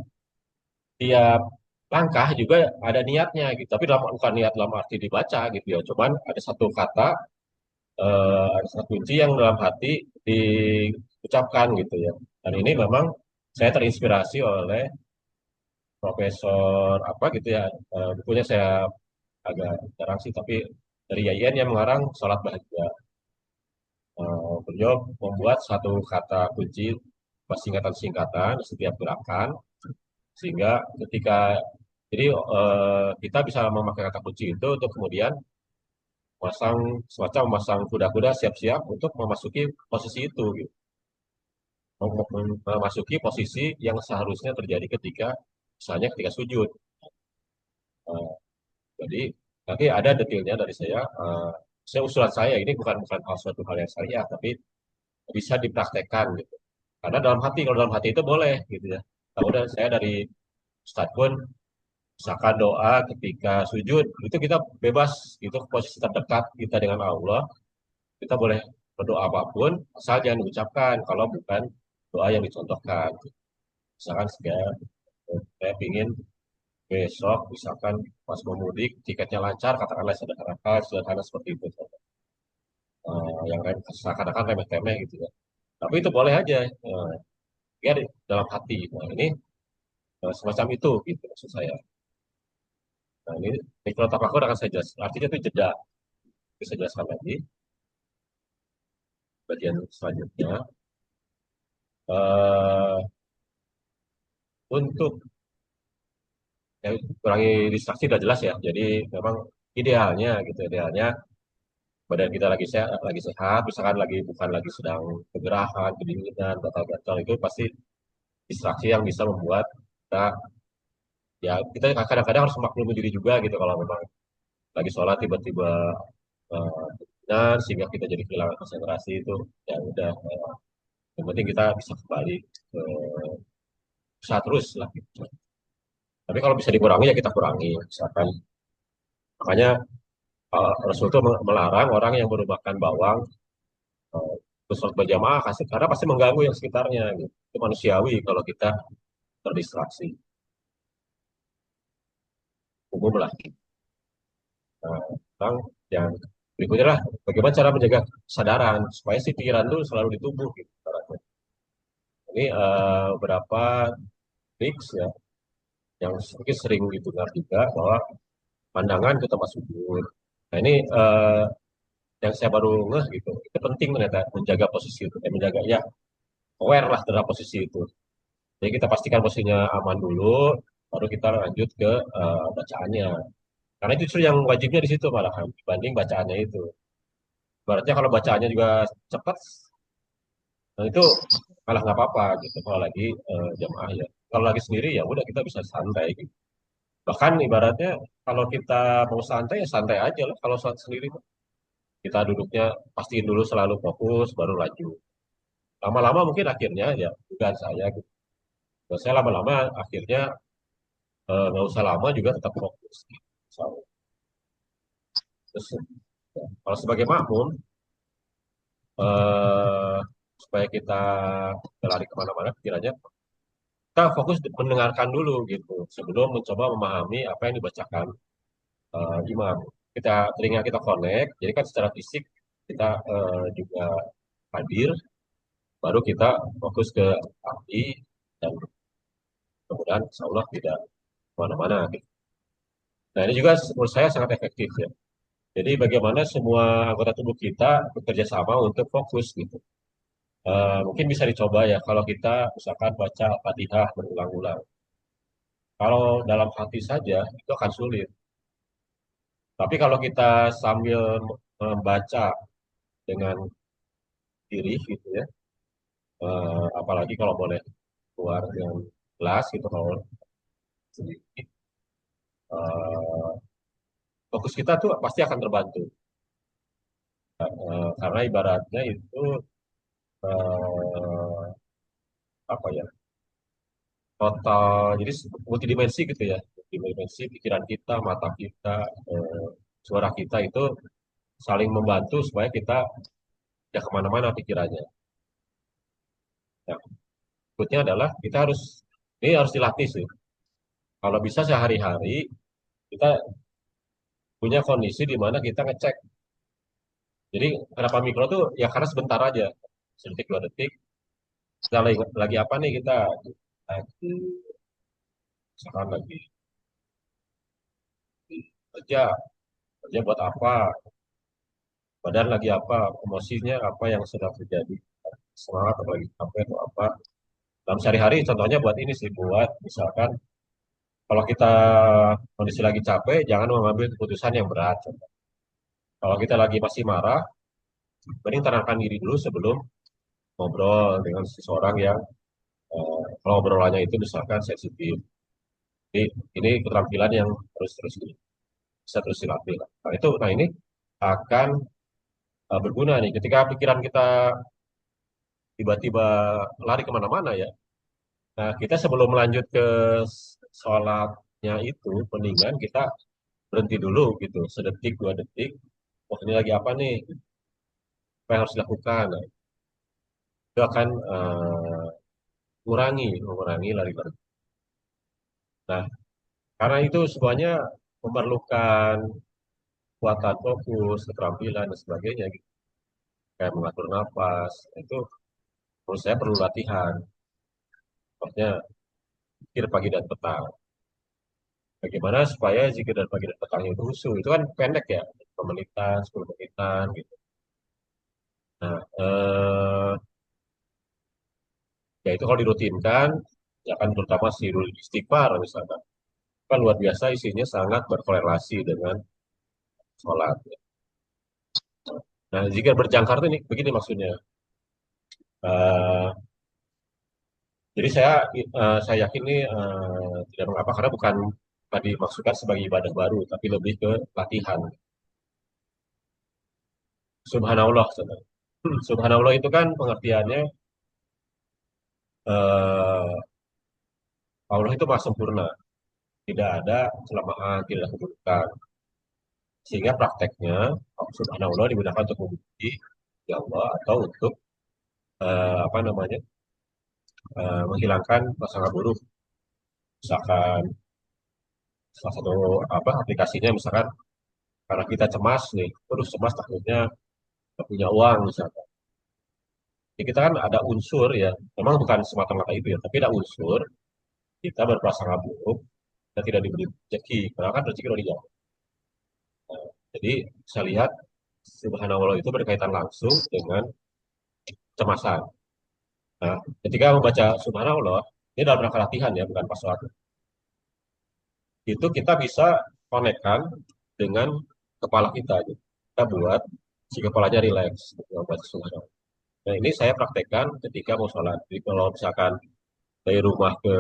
[SPEAKER 1] tiap langkah juga ada niatnya gitu. Tapi bukan niat dalam arti dibaca gitu ya. Cuman ada satu kata, ada satu kunci yang dalam hati diucapkan gitu ya. Dan ini memang saya terinspirasi oleh profesor apa gitu ya. Bukunya saya agak jarang sih, tapi dari YIN yang mengarang Salat Bahagia. Beliau membuat satu kata kunci, singkatan-singkatan setiap gerakan, sehingga ketika jadi kita bisa memakai kata kunci itu untuk kemudian memasang kuda-kuda siap-siap untuk memasuki posisi itu, gitu. Memasuki posisi yang seharusnya terjadi ketika misalnya ketika sujud. Eh, jadi nanti ada detailnya dari saya usulan saya ini bukan hal suatu hal yang syariah, tapi bisa dipraktekkan gitu. Karena dalam hati, kalau dalam hati itu boleh gitu ya. Kalau udah saya dari Ustadz pun, misalkan doa ketika sujud, itu kita bebas, itu posisi terdekat kita dengan Allah, kita boleh berdoa apapun, asal jangan diucapkan kalau bukan doa yang dicontohkan. Misalkan saya ingin besok, misalkan pas mau mudik, tiketnya lancar, katakanlah sederhana, sederhana seperti itu. Yang seakan-akan remeh-temeh gitu ya. Tapi itu boleh aja, ya dalam hati. Nah ini semacam itu gitu maksud saya. Nah ini mikrotafakur akan saya jelaskan. Artinya itu jeda. Bisa saya jelaskan lagi. Bagian selanjutnya. eh untuk ya, kurangi distraksi sudah jelas ya. Jadi memang idealnya gitu, idealnya badan kita lagi sehat, misalkan bukan lagi sedang kegerahan, kedinginan, gatal-gatal itu pasti distraksi yang bisa membuat kita ya kita kadang-kadang harus memaklumi diri juga gitu kalau memang lagi sholat tiba-tiba dan sehingga kita jadi kehilangan konsentrasi itu ya udah yang penting kita bisa kembali ke usaha terus lah gitu. Tapi kalau bisa dikurangi ya kita kurangi misalkan makanya Rasul itu melarang orang yang merupakan bawang terus sholat berjamaah karena pasti mengganggu yang sekitarnya gitu. Itu manusiawi kalau kita terdistraksi umum lah. Nah, sekarang yang berikutnya lah bagaimana cara menjaga kesadaran supaya si pikiran itu selalu di tubuh gitu. Ini beberapa tips ya yang mungkin sering didengar juga bahwa pandangan ke tempat sujud. Nah ini yang saya baru ngeh gitu. Itu penting ternyata menjaga posisi itu, menjaga ya aware lah terhadap posisi itu. Jadi kita pastikan posisinya aman dulu, baru kita lanjut ke bacaannya. Karena itu justru yang wajibnya di situ malahan dibanding bacaannya itu. Berarti kalau bacaannya juga cepat, nah itu malah nggak apa-apa gitu. Kalau lagi jamaah ya. Kalau lagi sendiri ya udah kita bisa santai gitu. Bahkan ibaratnya kalau kita mau santai ya santai aja lah kalau saat sendiri. Kita duduknya pastiin dulu selalu fokus baru lanjut. Lama-lama mungkin akhirnya ya bukan saya gitu. Kalau saya lama-lama akhirnya nggak usah lama juga tetap fokus. So, terus, ya, kalau sebagai makmum eh, supaya kita nggak lari kemana-mana pikirannya kita fokus mendengarkan dulu gitu sebelum mencoba memahami apa yang dibacakan imam. Telinga kita connect, jadi kan secara fisik kita juga hadir, baru kita fokus ke hati dan kemudian insya Allah tidak kemana-mana. Gitu. Nah ini juga menurut saya sangat efektif ya. Jadi bagaimana semua anggota tubuh kita bekerja sama untuk fokus gitu. Mungkin bisa dicoba ya kalau kita misalkan baca Fatihah berulang-ulang. Kalau dalam hati saja itu akan sulit. Tapi kalau kita sambil membaca dengan diri gitu ya, apalagi kalau boleh keluar dengan kelas gitu kalau sedikit, fokus kita tuh pasti akan terbantu. Karena ibaratnya itu eh, apa ya total jadi multidimensi gitu ya multidimensi pikiran kita mata kita eh, suara kita itu saling membantu supaya kita ya kemana-mana pikirannya. Nah, berikutnya adalah kita ini harus dilatih sih. Kalau bisa sehari-hari kita punya kondisi di mana kita ngecek. Jadi kenapa mikro tuh ya karena sebentar aja, sedetik 2 detik. Kita lagi apa nih kita? Lagi misalkan lagi kerja, kerja buat apa? Badan lagi apa? Emosinya apa yang sedang terjadi? Semangat apalagi capek atau apa? Dalam sehari-hari contohnya buat ini sih, buat misalkan kalau kita kondisi lagi capek, jangan mengambil keputusan yang berat. Kalau kita lagi masih marah, mending tenangkan diri dulu sebelum ngobrol dengan seseorang yang kalau obrolannya itu misalkan sensitif. Jadi ini keterampilan yang terus bisa terus dilatih. Nah ini akan berguna nih ketika pikiran kita tiba-tiba lari kemana-mana ya. Nah kita sebelum melanjut ke sholatnya itu, mendingan kita berhenti dulu gitu, sedetik dua detik. Oh ini lagi apa nih? Apa yang harus dilakukan? Nah, itu akan mengurangi lari-lari. Nah karena itu semuanya memerlukan kekuatan fokus, keterampilan dan sebagainya gitu. Kayak mengatur nafas, itu menurut saya perlu latihan. Maksudnya zikir pagi dan petang. Bagaimana supaya zikir dan pagi dan petang itu khusyuk? Itu kan pendek ya, 5 menitan, 10 menitan gitu. Nah, ya itu kalau dirutinkan, ya kan terutama sirul istighfar misalkan. Kan luar biasa isinya sangat berkorelasi dengan sholat. Nah, zikir berjangkar itu ini begini maksudnya. Eh, jadi saya yakin ini tidak mengapa karena bukan tadi dimaksudkan sebagai ibadah baru, tapi lebih ke latihan. Subhanallah, saudara. Subhanallah itu kan pengertiannya eh, Allah itu maha sempurna, tidak ada kelemahan, tidak ada keburukan. Sehingga prakteknya Subhanallah digunakan untuk memuji ya Allah atau untuk apa namanya menghilangkan prasangka buruk. Misalkan salah satu apa aplikasinya misalkan karena kita cemas nih, terus cemas takutnya nggak punya uang misalkan. Jadi kita kan ada unsur ya, memang bukan semata-mata itu ya, tapi ada unsur kita berprasangka buruk dan tidak diberi rezeki, karena kan rezeki udah dijawab. Jadi saya lihat subhanallah itu berkaitan langsung dengan kecemasan. Nah, ketika membaca subhanallah, ini dalam rangka latihan ya, bukan pas sholat. Itu kita bisa konekkan dengan kepala kita. Gitu. Kita buat si kepalanya rileks gitu, membaca subhanallah. Nah, ini saya praktekkan ketika mau sholat. Jadi kalau misalkan dari rumah ke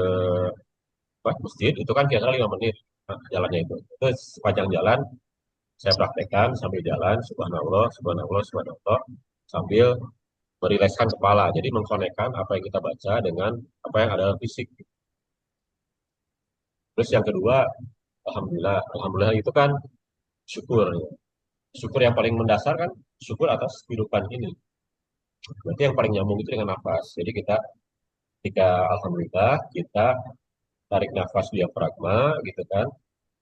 [SPEAKER 1] apa, masjid, itu kan kira-kira 5 menit jalannya itu. Itu sepanjang jalan saya praktekkan sambil jalan, subhanallah, subhanallah, subhanallah, sambil merilekskan kepala. Jadi mengkonekkan apa yang kita baca dengan apa yang ada dalam fisik. Terus yang kedua, alhamdulillah. Alhamdulillah itu kan syukur. Syukur yang paling mendasar kan syukur atas kehidupan ini. Berarti yang paling nyambung itu dengan nafas. Jadi kita ketika alhamdulillah kita tarik nafas diafragma gitu kan,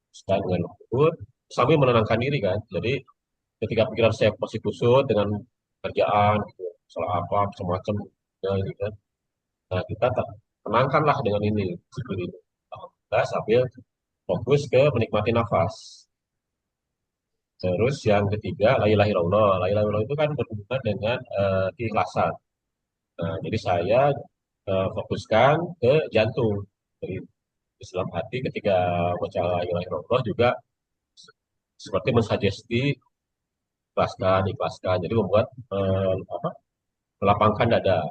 [SPEAKER 1] sedang dengan lembut sambil menenangkan diri kan. Jadi ketika pikiran saya masih kusut dengan kerjaan gitu, salah apa semacam ya, gitu kan. Nah, kita tenangkanlah dengan ini, zikir ini. Alhamdulillah sambil fokus ke menikmati nafas. Terus yang ketiga, la ilaha illallah. La ilaha illallah itu kan berhubungan dengan keikhlasan. Nah, jadi saya fokuskan ke jantung. Jadi di dalam hati ketika baca la ilaha illallah juga seperti mensugesti ikhlaskan, ikhlaskan. Jadi membuat apa, melapangkan dada.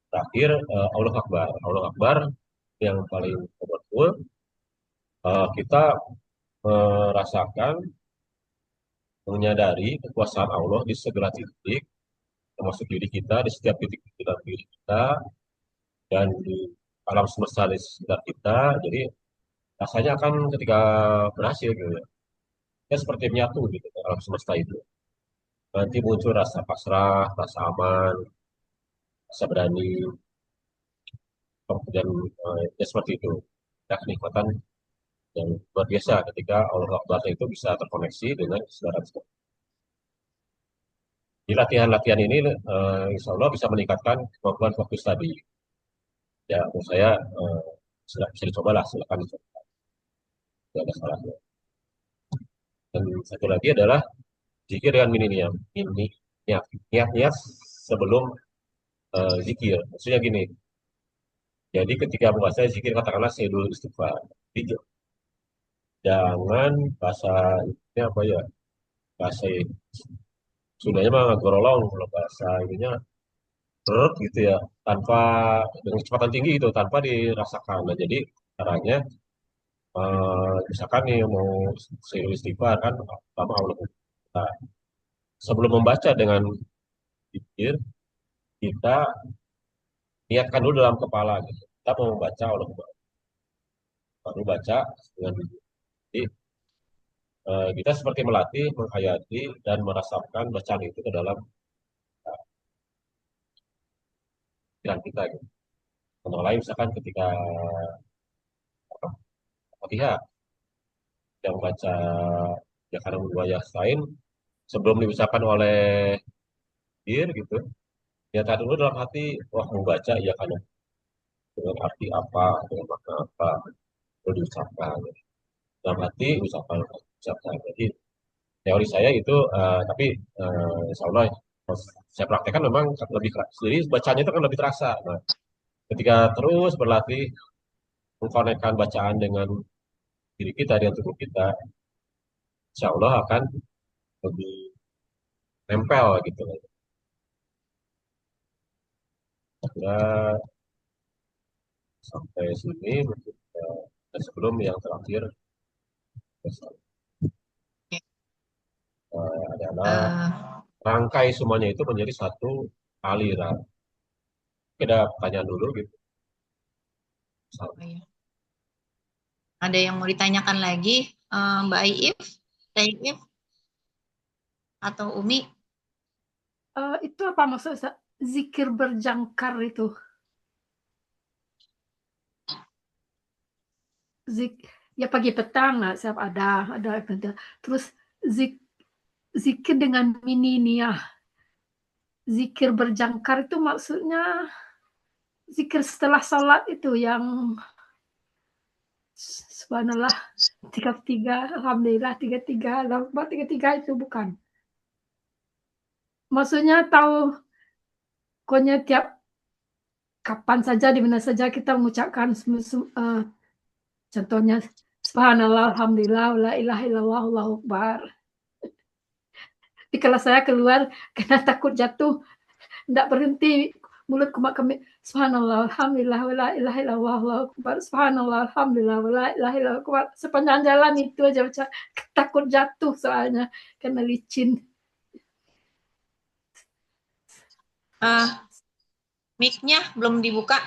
[SPEAKER 1] Terakhir, Allah Akbar. Allah Akbar yang paling powerful, kita merasakan, menyadari kekuasaan Allah di segala titik, termasuk diri kita, di setiap titik di dalam diri kita, dan di alam semesta di sekitar kita. Jadi rasanya akan ketika berhasil gitu ya, ya seperti menyatu gitu alam semesta itu. Nanti muncul rasa pasrah, rasa aman, rasa berani, dan ya seperti itu. Ya, kenikmatan yang luar biasa ketika Allah Akbar itu bisa terkoneksi dengan saudara. Di latihan-latihan ini insya Allah bisa meningkatkan kemampuan fokus tadi. Ya, menurut saya bisa dicoba lah, silakan dicoba. Tidak ada salahnya. Dan satu lagi adalah zikir dengan minimum. Ini niat sebelum zikir. Maksudnya gini, jadi ketika membaca zikir katakanlah saya dulu istighfar. Jadi, jangan bahasa ini apa ya? bahasa Sundanya mah ngagorolong, kalau bahasa ininya berut gitu ya, tanpa dengan kecepatan tinggi itu tanpa dirasakan. Nah, jadi caranya misalkan nih mau istighfar kan, pertama Allah, nah, sebelum membaca dengan pikir, kita niatkan dulu dalam kepala gitu. Kita mau membaca Allah, baru baca dengan diri. Jadi, kita seperti melatih, menghayati dan merasakan bacaan itu ke dalam pikiran kita gitu. Contoh lain misalkan ketika apa, Fatihah yang baca ya karena dua lain sebelum diucapkan oleh dir gitu, nyata dulu dalam hati, wah mau baca ya kan, dengan arti apa, dengan makna apa, perlu diucapkan dalam hati, ucapkan. Jadi teori saya itu, tapi insya Allah pas saya praktekkan memang lebih keras. Jadi bacanya itu kan lebih terasa. Nah, ketika terus berlatih mengkonekkan bacaan dengan diri kita, dengan tubuh kita, insya Allah akan lebih nempel gitu. Ya, sampai sini mungkin, dan sebelum yang terakhir adalah
[SPEAKER 3] Eh,
[SPEAKER 1] rangkai semuanya itu menjadi satu aliran. Kita pertanyaan dulu gitu.
[SPEAKER 3] oh iya. Ada yang mau ditanyakan lagi, Mbak Iif, Teh Iif, atau Umi?
[SPEAKER 2] Itu apa maksud zikir berjangkar itu? Zik ya pagi petang lah, siap ada. Terus zik, zikir dengan mini niyah. Zikir berjangkar itu maksudnya zikir setelah sholat itu yang subhanallah 33, alhamdulillah 33, Allahu Akbar 33 itu bukan. Maksudnya tahu pokoknya tiap kapan saja di mana saja kita mengucapkan contohnya subhanallah alhamdulillah la ilaha illallah Allahu Akbar. Tapi kalau saya keluar karena takut jatuh, tidak berhenti mulut kumat kami subhanallah alhamdulillah wa la ilaha illallah Allahu akbar subhanallah alhamdulillah wa la ilaha illallah akbar sepanjang jalan itu aja baca, takut jatuh soalnya karena licin.
[SPEAKER 3] Eh, Mic-nya belum dibuka.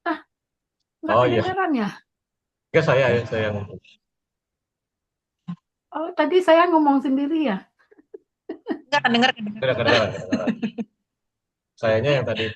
[SPEAKER 2] Ah, nggak
[SPEAKER 1] Oh iya,
[SPEAKER 2] kedengaran ya?
[SPEAKER 1] ya saya yang
[SPEAKER 2] Oh, tadi saya ngomong sendiri ya?
[SPEAKER 3] Enggak kedengar, kedengar.
[SPEAKER 1] kedengaran, kedengaran. Sayanya yang tadi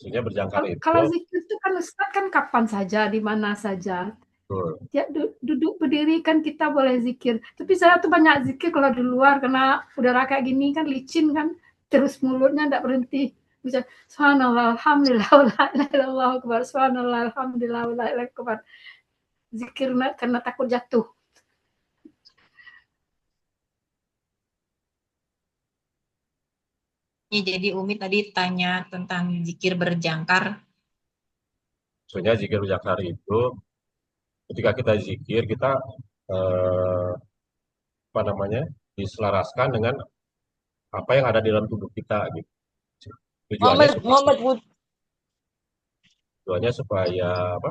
[SPEAKER 1] maksudnya berjangkar
[SPEAKER 2] Kalau
[SPEAKER 1] itu
[SPEAKER 2] kalau zikir itu kan Ustaz kan kapan saja, di mana saja.
[SPEAKER 1] betul.
[SPEAKER 2] Ya, duduk berdiri kan kita boleh zikir. Tapi saya tuh banyak zikir kalau di luar karena udara kayak gini kan licin kan, terus mulutnya enggak berhenti. Bisa subhanallah alhamdulillah la ilaha illallah akbar subhanallah alhamdulillah la ilaha akbar. Zikir karena takut jatuh.
[SPEAKER 3] Ya, jadi Umi tadi tanya tentang zikir berjangkar.
[SPEAKER 1] Maksudnya zikir berjangkar itu ketika kita zikir kita eh, apa namanya diselaraskan dengan apa yang ada di dalam tubuh kita gitu. Tujuannya
[SPEAKER 3] Muhammad
[SPEAKER 1] supaya
[SPEAKER 3] Muhammad Bud.
[SPEAKER 1] tujuannya supaya apa?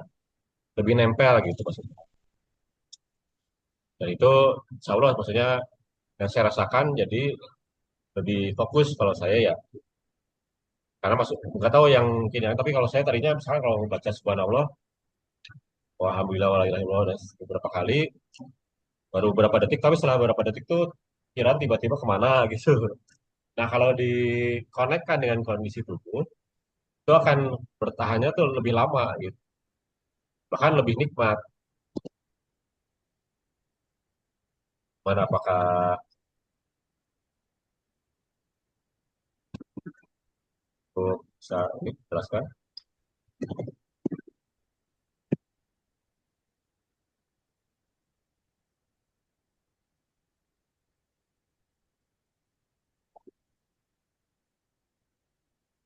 [SPEAKER 1] Lebih nempel gitu maksudnya. Dan itu insya Allah maksudnya yang saya rasakan jadi lebih fokus kalau saya ya. Karena masuk nggak tahu yang kini, tapi kalau saya tadinya misalnya kalau baca subhanallah, wah alhamdulillah wa la ilaha illallah, dan beberapa kali baru beberapa detik, tapi setelah beberapa detik tuh kira tiba-tiba kemana gitu. Nah kalau dikonekkan dengan kondisi tubuh itu akan bertahannya tuh lebih lama gitu, bahkan lebih nikmat. Mana apakah itu bisa ini jelaskan?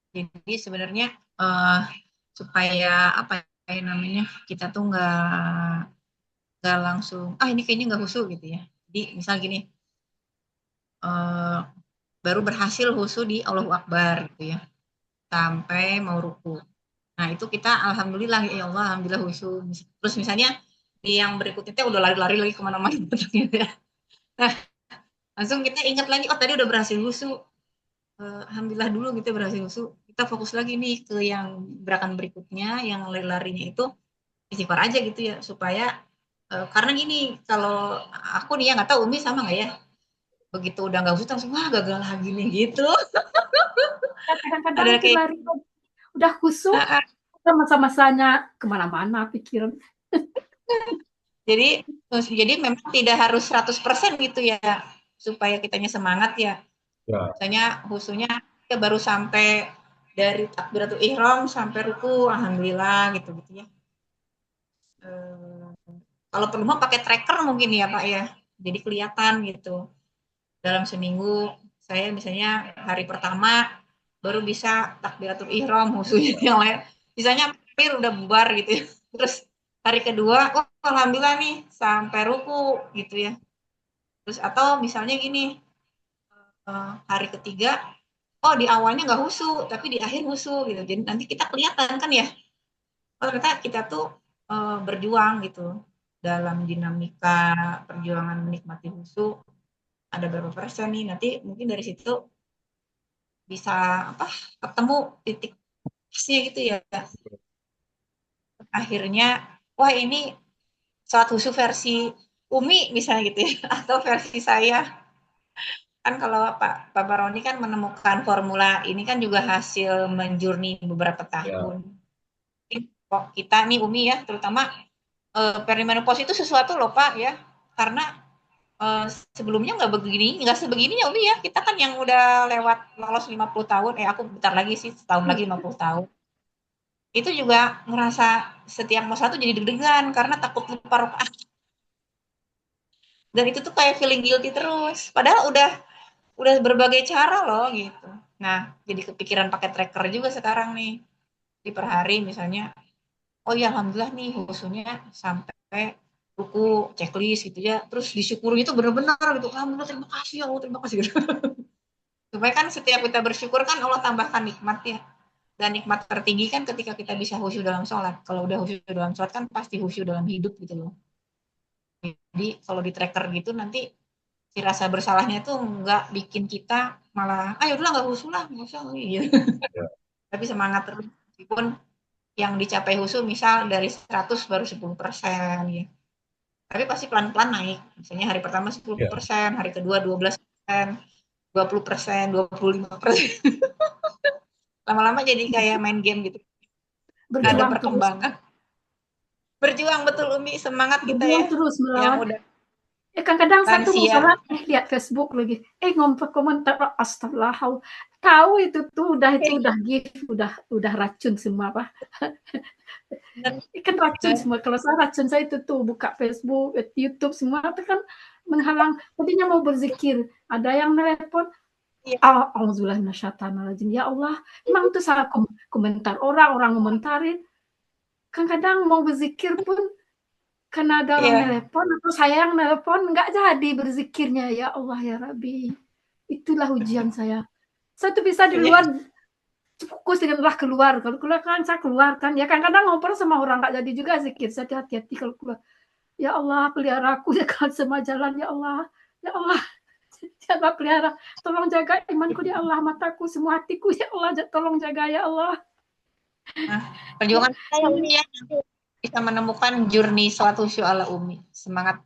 [SPEAKER 3] Jadi sebenarnya eh, supaya apa ya namanya, kita tuh nggak langsung ini kayaknya nggak khusyuk gitu ya. Jadi misal gini, eh, baru berhasil khusyuk di Allahu Akbar gitu ya, sampai mau ruku. Nah itu kita alhamdulillah ya Allah, alhamdulillah khusyuk. Terus misalnya di yang berikutnya udah lari-lari lagi kemana-mana gitu ya. Nah langsung kita ingat lagi, oh tadi udah berhasil khusyuk. Alhamdulillah dulu gitu berhasil khusyuk. Kita fokus lagi nih ke yang gerakan berikutnya, yang lari-larinya itu istighfar aja gitu ya, supaya karena gini, kalau aku nih ya nggak tahu Umi sama nggak ya, begitu udah nggak khusyuk langsung wah gagal lagi nih gitu.
[SPEAKER 2] Kadang-kadang
[SPEAKER 3] Ada
[SPEAKER 2] itu
[SPEAKER 3] kayak
[SPEAKER 2] lari udah khusyuk,
[SPEAKER 3] uh,
[SPEAKER 2] udah masa-masanya kemana-mana pikiran.
[SPEAKER 3] jadi jadi memang tidak harus 100% gitu ya, supaya kitanya semangat ya.
[SPEAKER 1] Ya,
[SPEAKER 3] Misalnya khususnya ya baru sampai dari takbiratul ihram sampai ruku alhamdulillah gitu gitu ya. Eh, Kalau perlu mah pakai tracker mungkin ya Pak ya. Jadi kelihatan gitu. Dalam seminggu saya misalnya hari pertama baru bisa takbiratul ihram khususnya yang lain. Misalnya hampir udah bubar gitu ya. Terus hari kedua, oh alhamdulillah nih sampai ruku gitu ya. Terus atau misalnya gini, hari ketiga, oh di awalnya nggak husu, tapi di akhir husu gitu. Jadi nanti kita kelihatan kan ya, oh ternyata kita tuh berjuang gitu dalam dinamika perjuangan menikmati husu, ada berapa persen nih, nanti mungkin dari situ bisa apa ketemu titik pasnya gitu ya. Akhirnya wah ini saat husu versi Umi misalnya gitu ya, atau versi saya kan, kalau Pak Baroni kan menemukan formula ini kan juga hasil menjurni beberapa
[SPEAKER 1] ya,
[SPEAKER 3] tahun. Kok kita nih Umi ya terutama perimenopause itu sesuatu loh Pak ya, karena eh, sebelumnya nggak begini, nggak sebegininya Umi ya. Kita kan yang udah lewat lolos 50 tahun, aku bentar lagi sih, setahun lagi 50 tahun. Itu juga ngerasa setiap mau satu jadi deg-degan karena takut lupa rokaat. Dan itu tuh kayak feeling guilty terus. Padahal udah berbagai cara loh gitu. Nah, jadi kepikiran pakai tracker juga sekarang nih. Di per hari misalnya, oh ya alhamdulillah nih husunya sampai buku checklist gitu ya. Terus disyukuri itu benar-benar gitu. Alhamdulillah terima kasih ya Allah, terima kasih gitu. Supaya kan setiap kita bersyukur kan Allah tambahkan nikmat ya. Dan nikmat tertinggi kan ketika kita bisa khusyuk dalam sholat. Kalau udah khusyuk dalam sholat kan pasti khusyuk dalam hidup gitu loh. Jadi kalau di tracker gitu nanti si rasa bersalahnya tuh nggak bikin kita malah ayo udah nggak khusyuk lah nggak usah gitu.
[SPEAKER 1] ya.
[SPEAKER 3] Tapi semangat terus meskipun yang dicapai khusyuk misal dari 100 baru 10% ya. Tapi pasti pelan-pelan naik. Misalnya hari pertama
[SPEAKER 1] Ya.
[SPEAKER 3] 10%, hari kedua 12%, 20%, 25%. Lama-lama jadi kayak main game gitu. Ada
[SPEAKER 2] Berjuang terus,
[SPEAKER 3] perkembangan. Berjuang betul Umi, semangat kita
[SPEAKER 2] berjuang
[SPEAKER 3] ya.
[SPEAKER 2] terus
[SPEAKER 3] Yang
[SPEAKER 2] melawan.
[SPEAKER 3] udah
[SPEAKER 2] Kadang satu mau
[SPEAKER 3] lansia.
[SPEAKER 2] sholat, lihat Facebook lagi, ngompet komentar, astagfirullah, tahu itu udah gift, udah racun semua apa, kan racun semua. Kalau saya racun saya itu tuh buka Facebook, YouTube semua itu kan menghalang. Tadinya mau berzikir, ada yang telepon, auzubillahi minasyaitonirrajim. Ya Allah, emang itu salah komentar orang komentarin. Kan kadang mau berzikir pun karena ada orang
[SPEAKER 3] Iya,
[SPEAKER 2] telepon atau saya yang telepon nggak jadi berzikirnya. Ya Allah ya Rabbi, itulah ujian saya. Saya tuh bisa di
[SPEAKER 3] iya.
[SPEAKER 2] luar fokus denganlah keluar. Kalau keluar kan saya keluar kan. Ya kan kadang ngobrol sama orang nggak jadi juga zikir. Saya hati-hati kalau keluar. Ya Allah pelihara aku dekat semua jalan. Ya Allah, ya Allah, jangan pelihara. Tolong jaga imanku ya Allah, mataku semua hatiku ya Allah. Tolong jaga ya Allah.
[SPEAKER 3] Nah, perjuangan kita ya Umi ya, nanti bisa menemukan journey suatu ala Umi. Semangat.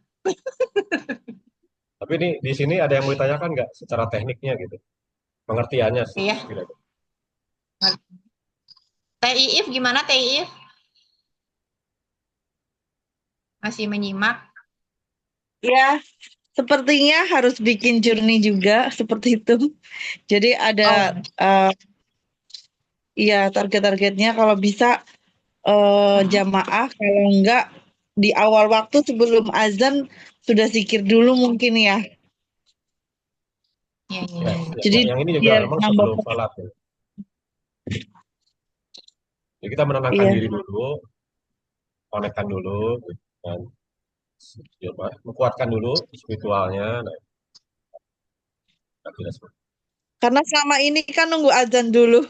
[SPEAKER 1] Tapi ini di sini ada yang mau ditanyakan nggak secara tekniknya gitu, pengertiannya sih.
[SPEAKER 3] Iya.
[SPEAKER 1] Kira-kira.
[SPEAKER 3] Teh Iif gimana Teh Iif? Masih menyimak?
[SPEAKER 4] Ya, sepertinya harus bikin journey juga seperti itu. Jadi
[SPEAKER 3] Oh,
[SPEAKER 4] ada ya target-targetnya kalau bisa jamaah, kalau enggak di awal waktu sebelum azan sudah zikir dulu mungkin ya.
[SPEAKER 3] iya, iya,
[SPEAKER 1] Ya,
[SPEAKER 3] iya.
[SPEAKER 1] ya,
[SPEAKER 4] Jadi
[SPEAKER 1] yang ini juga
[SPEAKER 4] biar
[SPEAKER 1] memang
[SPEAKER 4] nambah
[SPEAKER 1] sebelum sholat ya. Jadi kita menenangkan
[SPEAKER 4] Iya.
[SPEAKER 1] diri dulu, konekkan dulu, gitu, dan menguatkan dulu spiritualnya. Nah, kita seperti
[SPEAKER 4] Karena selama ini kan nunggu azan dulu,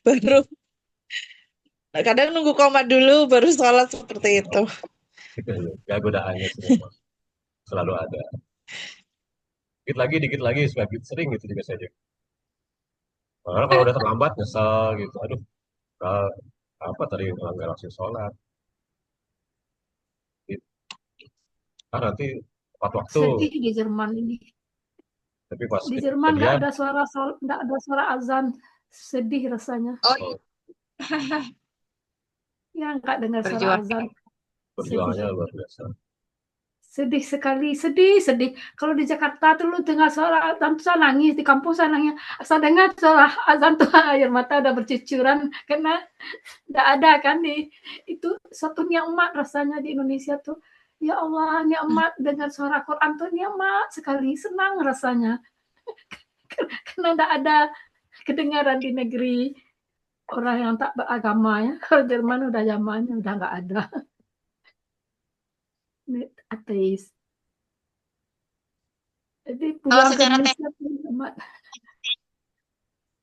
[SPEAKER 4] baru kadang nunggu komat dulu, baru sholat seperti itu.
[SPEAKER 1] itu ya godaannya sih memang selalu ada. Dikit lagi, semakin sering gitu juga saja. Malah kalau udah terlambat nyesel gitu, aduh, kalau apa tadi nggak langsung sholat, gitu. Ah, nanti tepat waktu,
[SPEAKER 2] Sedih di Jerman ini.
[SPEAKER 1] tapi pas
[SPEAKER 2] Di Jerman
[SPEAKER 1] kejadian,
[SPEAKER 2] nggak ada suara azan. Sedih rasanya.
[SPEAKER 3] Oh,
[SPEAKER 1] oh,
[SPEAKER 2] Ya nggak dengar suara
[SPEAKER 3] berjuang.
[SPEAKER 2] azan. Sedih.
[SPEAKER 1] perjuangannya luar biasa.
[SPEAKER 2] Sedih sekali, sedih, sedih. Kalau di Jakarta tuh lu dengar suara azan tuh saya nangis, di kampus saya nangis. Asal dengar suara azan tuh air mata udah bercucuran karena nggak ada kan itu satu nikmat rasanya di Indonesia tuh. Ya Allah, nikmat dengar suara Quran tuh nikmat sekali, senang rasanya. Karena nggak ada kedengaran di negeri orang yang tak beragama ya. Kalau Jerman udah zamannya udah nggak ada ateis. Jadi
[SPEAKER 3] Kalau
[SPEAKER 2] pulang ke
[SPEAKER 3] secara teknis
[SPEAKER 2] Indonesia tuh nikmat.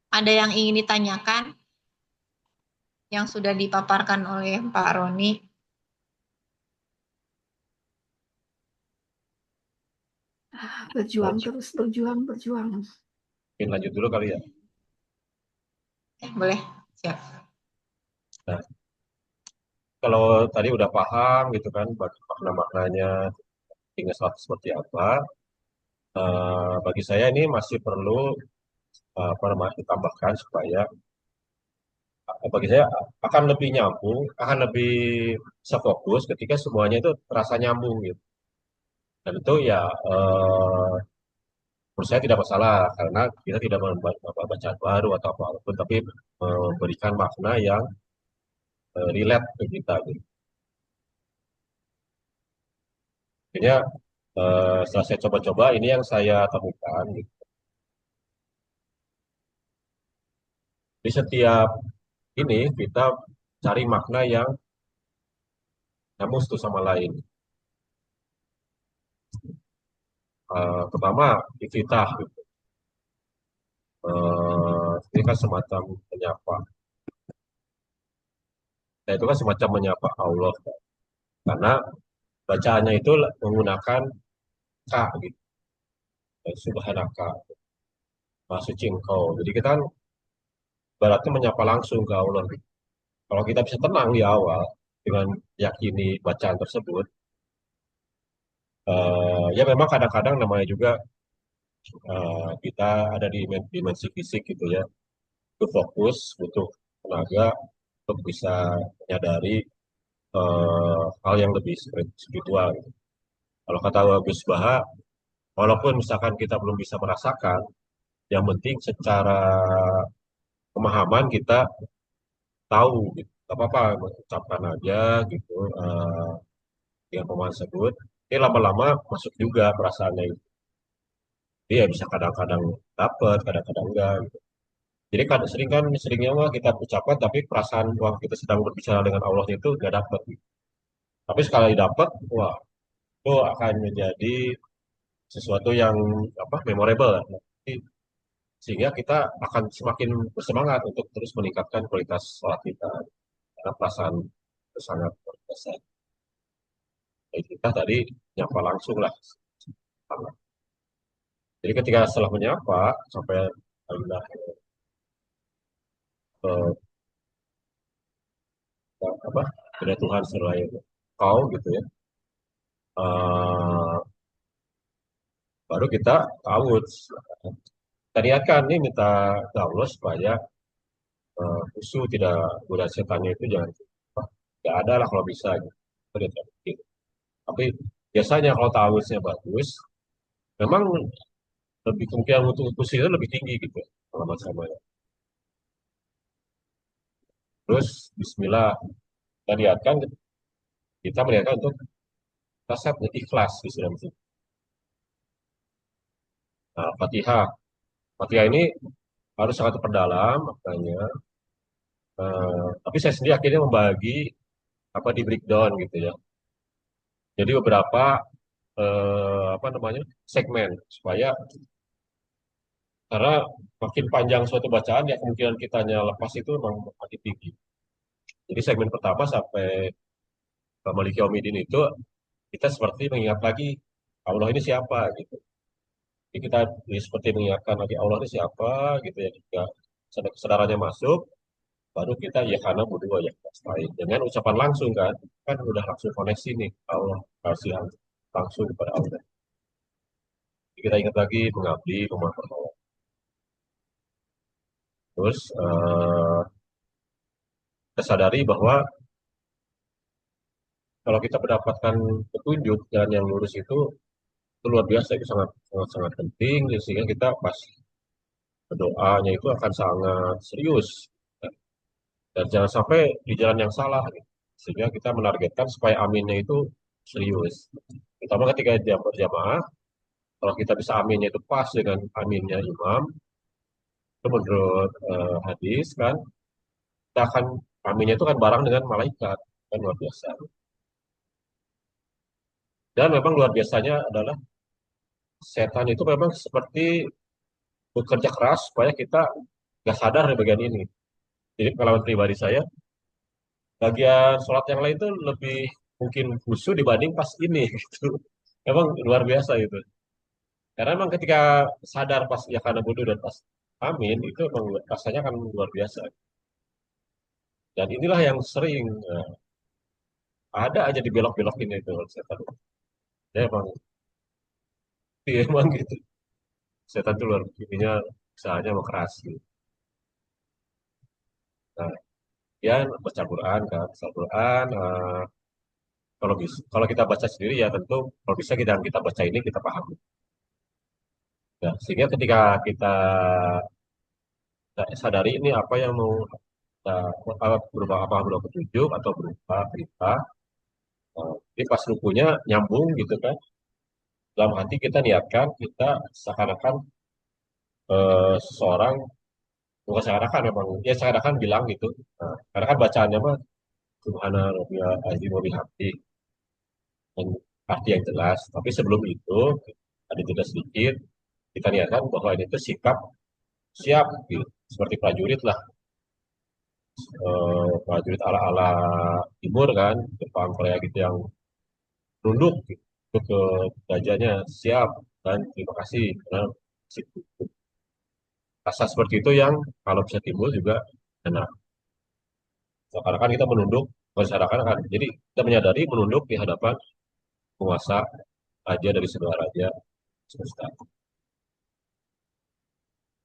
[SPEAKER 3] ada yang ingin ditanyakan yang sudah dipaparkan oleh Pak Roni.
[SPEAKER 2] Berjuang terus, berjuang, berjuang.
[SPEAKER 1] Mungkin lanjut dulu kali ya.
[SPEAKER 3] Boleh, siap.
[SPEAKER 1] Nah, kalau tadi udah paham gitu kan, makna-maknanya, tinggal sholat seperti apa. Bagi saya ini masih perlu apa namanya ditambahkan supaya bagi saya akan lebih nyambung, akan lebih bisa fokus ketika semuanya itu terasa nyambung gitu. Dan itu ya menurut saya tidak masalah karena kita tidak membaca bacaan baru atau apapun, tapi memberikan makna yang relate ke kita gitu. Akhirnya setelah saya coba-coba ini yang saya temukan gitu. Di setiap ini kita cari makna yang nyambung satu sama lain. Pertama, iftitah gitu. Ini kan semacam menyapa. Nah, itu kan semacam menyapa Allah kan. Karena bacaannya itu menggunakan ka gitu. Subhanaka, Maha suci engkau. Jadi kita kan berarti menyapa langsung ke Allah gitu. Kalau kita bisa tenang di awal dengan yakini bacaan tersebut, ya memang kadang-kadang namanya juga kita ada di dimensi fisik gitu ya. Itu fokus, butuh tenaga untuk bisa menyadari hal yang lebih spiritual gitu. Kalau kata Gus Baha, walaupun misalkan kita belum bisa merasakan, yang penting secara pemahaman kita tahu gitu. Gak apa-apa mengucapkan aja gitu dengan pemahaman tersebut. Ini lama-lama masuk juga perasaannya itu. Jadi ya bisa kadang-kadang dapat, kadang-kadang enggak gitu. Jadi kan seringnya mah kita ucapkan tapi perasaan waktu kita sedang berbicara dengan Allah itu nggak dapat gitu. Tapi sekali dapat, wah itu akan menjadi sesuatu yang apa memorable. Nanti sehingga kita akan semakin bersemangat untuk terus meningkatkan kualitas sholat kita karena perasaan itu sangat berkesan. Jadi kita tadi nyapa langsung lah. Jadi ketika setelah menyapa sampai rendah eh, apa ada Tuhan selain kau gitu ya. Eh, baru kita tahu tadi akan nih minta ke Allah supaya khusyuk tidak godaan setannya itu jangan nggak ada lah kalau bisa gitu. Gitu. Tapi biasanya kalau tawusnya bagus, memang lebih kemungkinan untuk khusyuk itu lebih tinggi gitu pengalaman sama ya. Terus Bismillah kita lihatkan kita melihatkan untuk rasa ikhlas di dalam situ. Nah, Fatihah. Fatihah ini harus sangat perdalam makanya. Tapi saya sendiri akhirnya membagi apa di breakdown gitu ya. Jadi beberapa apa namanya segmen supaya karena makin panjang suatu bacaan ya kemungkinan kitanya lepas itu memang makin tinggi. Jadi segmen pertama sampai Maliki Yaumiddin itu kita seperti mengingat lagi Allah ini siapa gitu. Jadi kita seperti mengingatkan lagi Allah ini siapa gitu ya. Jika kesadarannya masuk, baru kita ya karena berdua ya lain dengan ucapan langsung kan, kan udah langsung koneksi nih Allah kasih langsung kepada Allah. Jadi kita ingat lagi mengabdi, memaafkan Allah. Terus kita sadari bahwa kalau kita mendapatkan petunjuk dan yang lurus itu luar biasa, itu sangat sangat, sangat penting sehingga kita pas berdoanya itu akan sangat serius dan jangan sampai di jalan yang salah gitu. Sehingga kita menargetkan supaya aminnya itu serius terutama ketika jam berjamaah. Kalau kita bisa aminnya itu pas dengan aminnya imam, itu menurut hadis kan, kita akan aminnya itu kan bareng dengan malaikat, kan luar biasa. Dan memang luar biasanya adalah setan itu memang seperti bekerja keras supaya kita nggak sadar di bagian ini. Jadi pengalaman pribadi saya, bagian sholat yang lain itu lebih mungkin khusyuk dibanding pas ini gitu. Memang luar biasa itu. Karena memang ketika sadar pas ya karena bodoh dan pas amin itu memang rasanya kan luar biasa. Dan inilah yang sering ada aja dibelok-belokin itu setan. Ya emang, iya, emang gitu. Setan itu luar ininya usahanya mau keras gitu. Nah, ya baca Quran kan, baca Quran. Kalau bisa, kalau kita baca sendiri ya tentu kalau bisa kita baca ini kita pahami. Ya, sehingga ketika kita sadari ini apa yang mau kita, berupa apa berupa petunjuk atau berupa perintah. Jadi pas rukunya nyambung gitu kan. Dalam hati kita niatkan kita seakan-akan seseorang bukan seakan-akan memang ya seakan-akan bilang gitu. Nah, karena kan bacaannya mah Subhana Rabbiyal Azim wa bihamdi dan arti yang jelas. Tapi sebelum itu ada jeda sedikit kita niatkan bahwa ini tuh sikap siap gitu. Seperti prajurit lah, prajurit ala-ala timur kan, Jepang Korea gitu yang nunduk gitu, ke gajahnya siap dan terima kasih karena rasa seperti itu yang kalau bisa timbul juga enak. Seakan-akan kita menunduk, bukan seakan-akan. Jadi kita menyadari menunduk di hadapan penguasa raja dari segala raja semesta.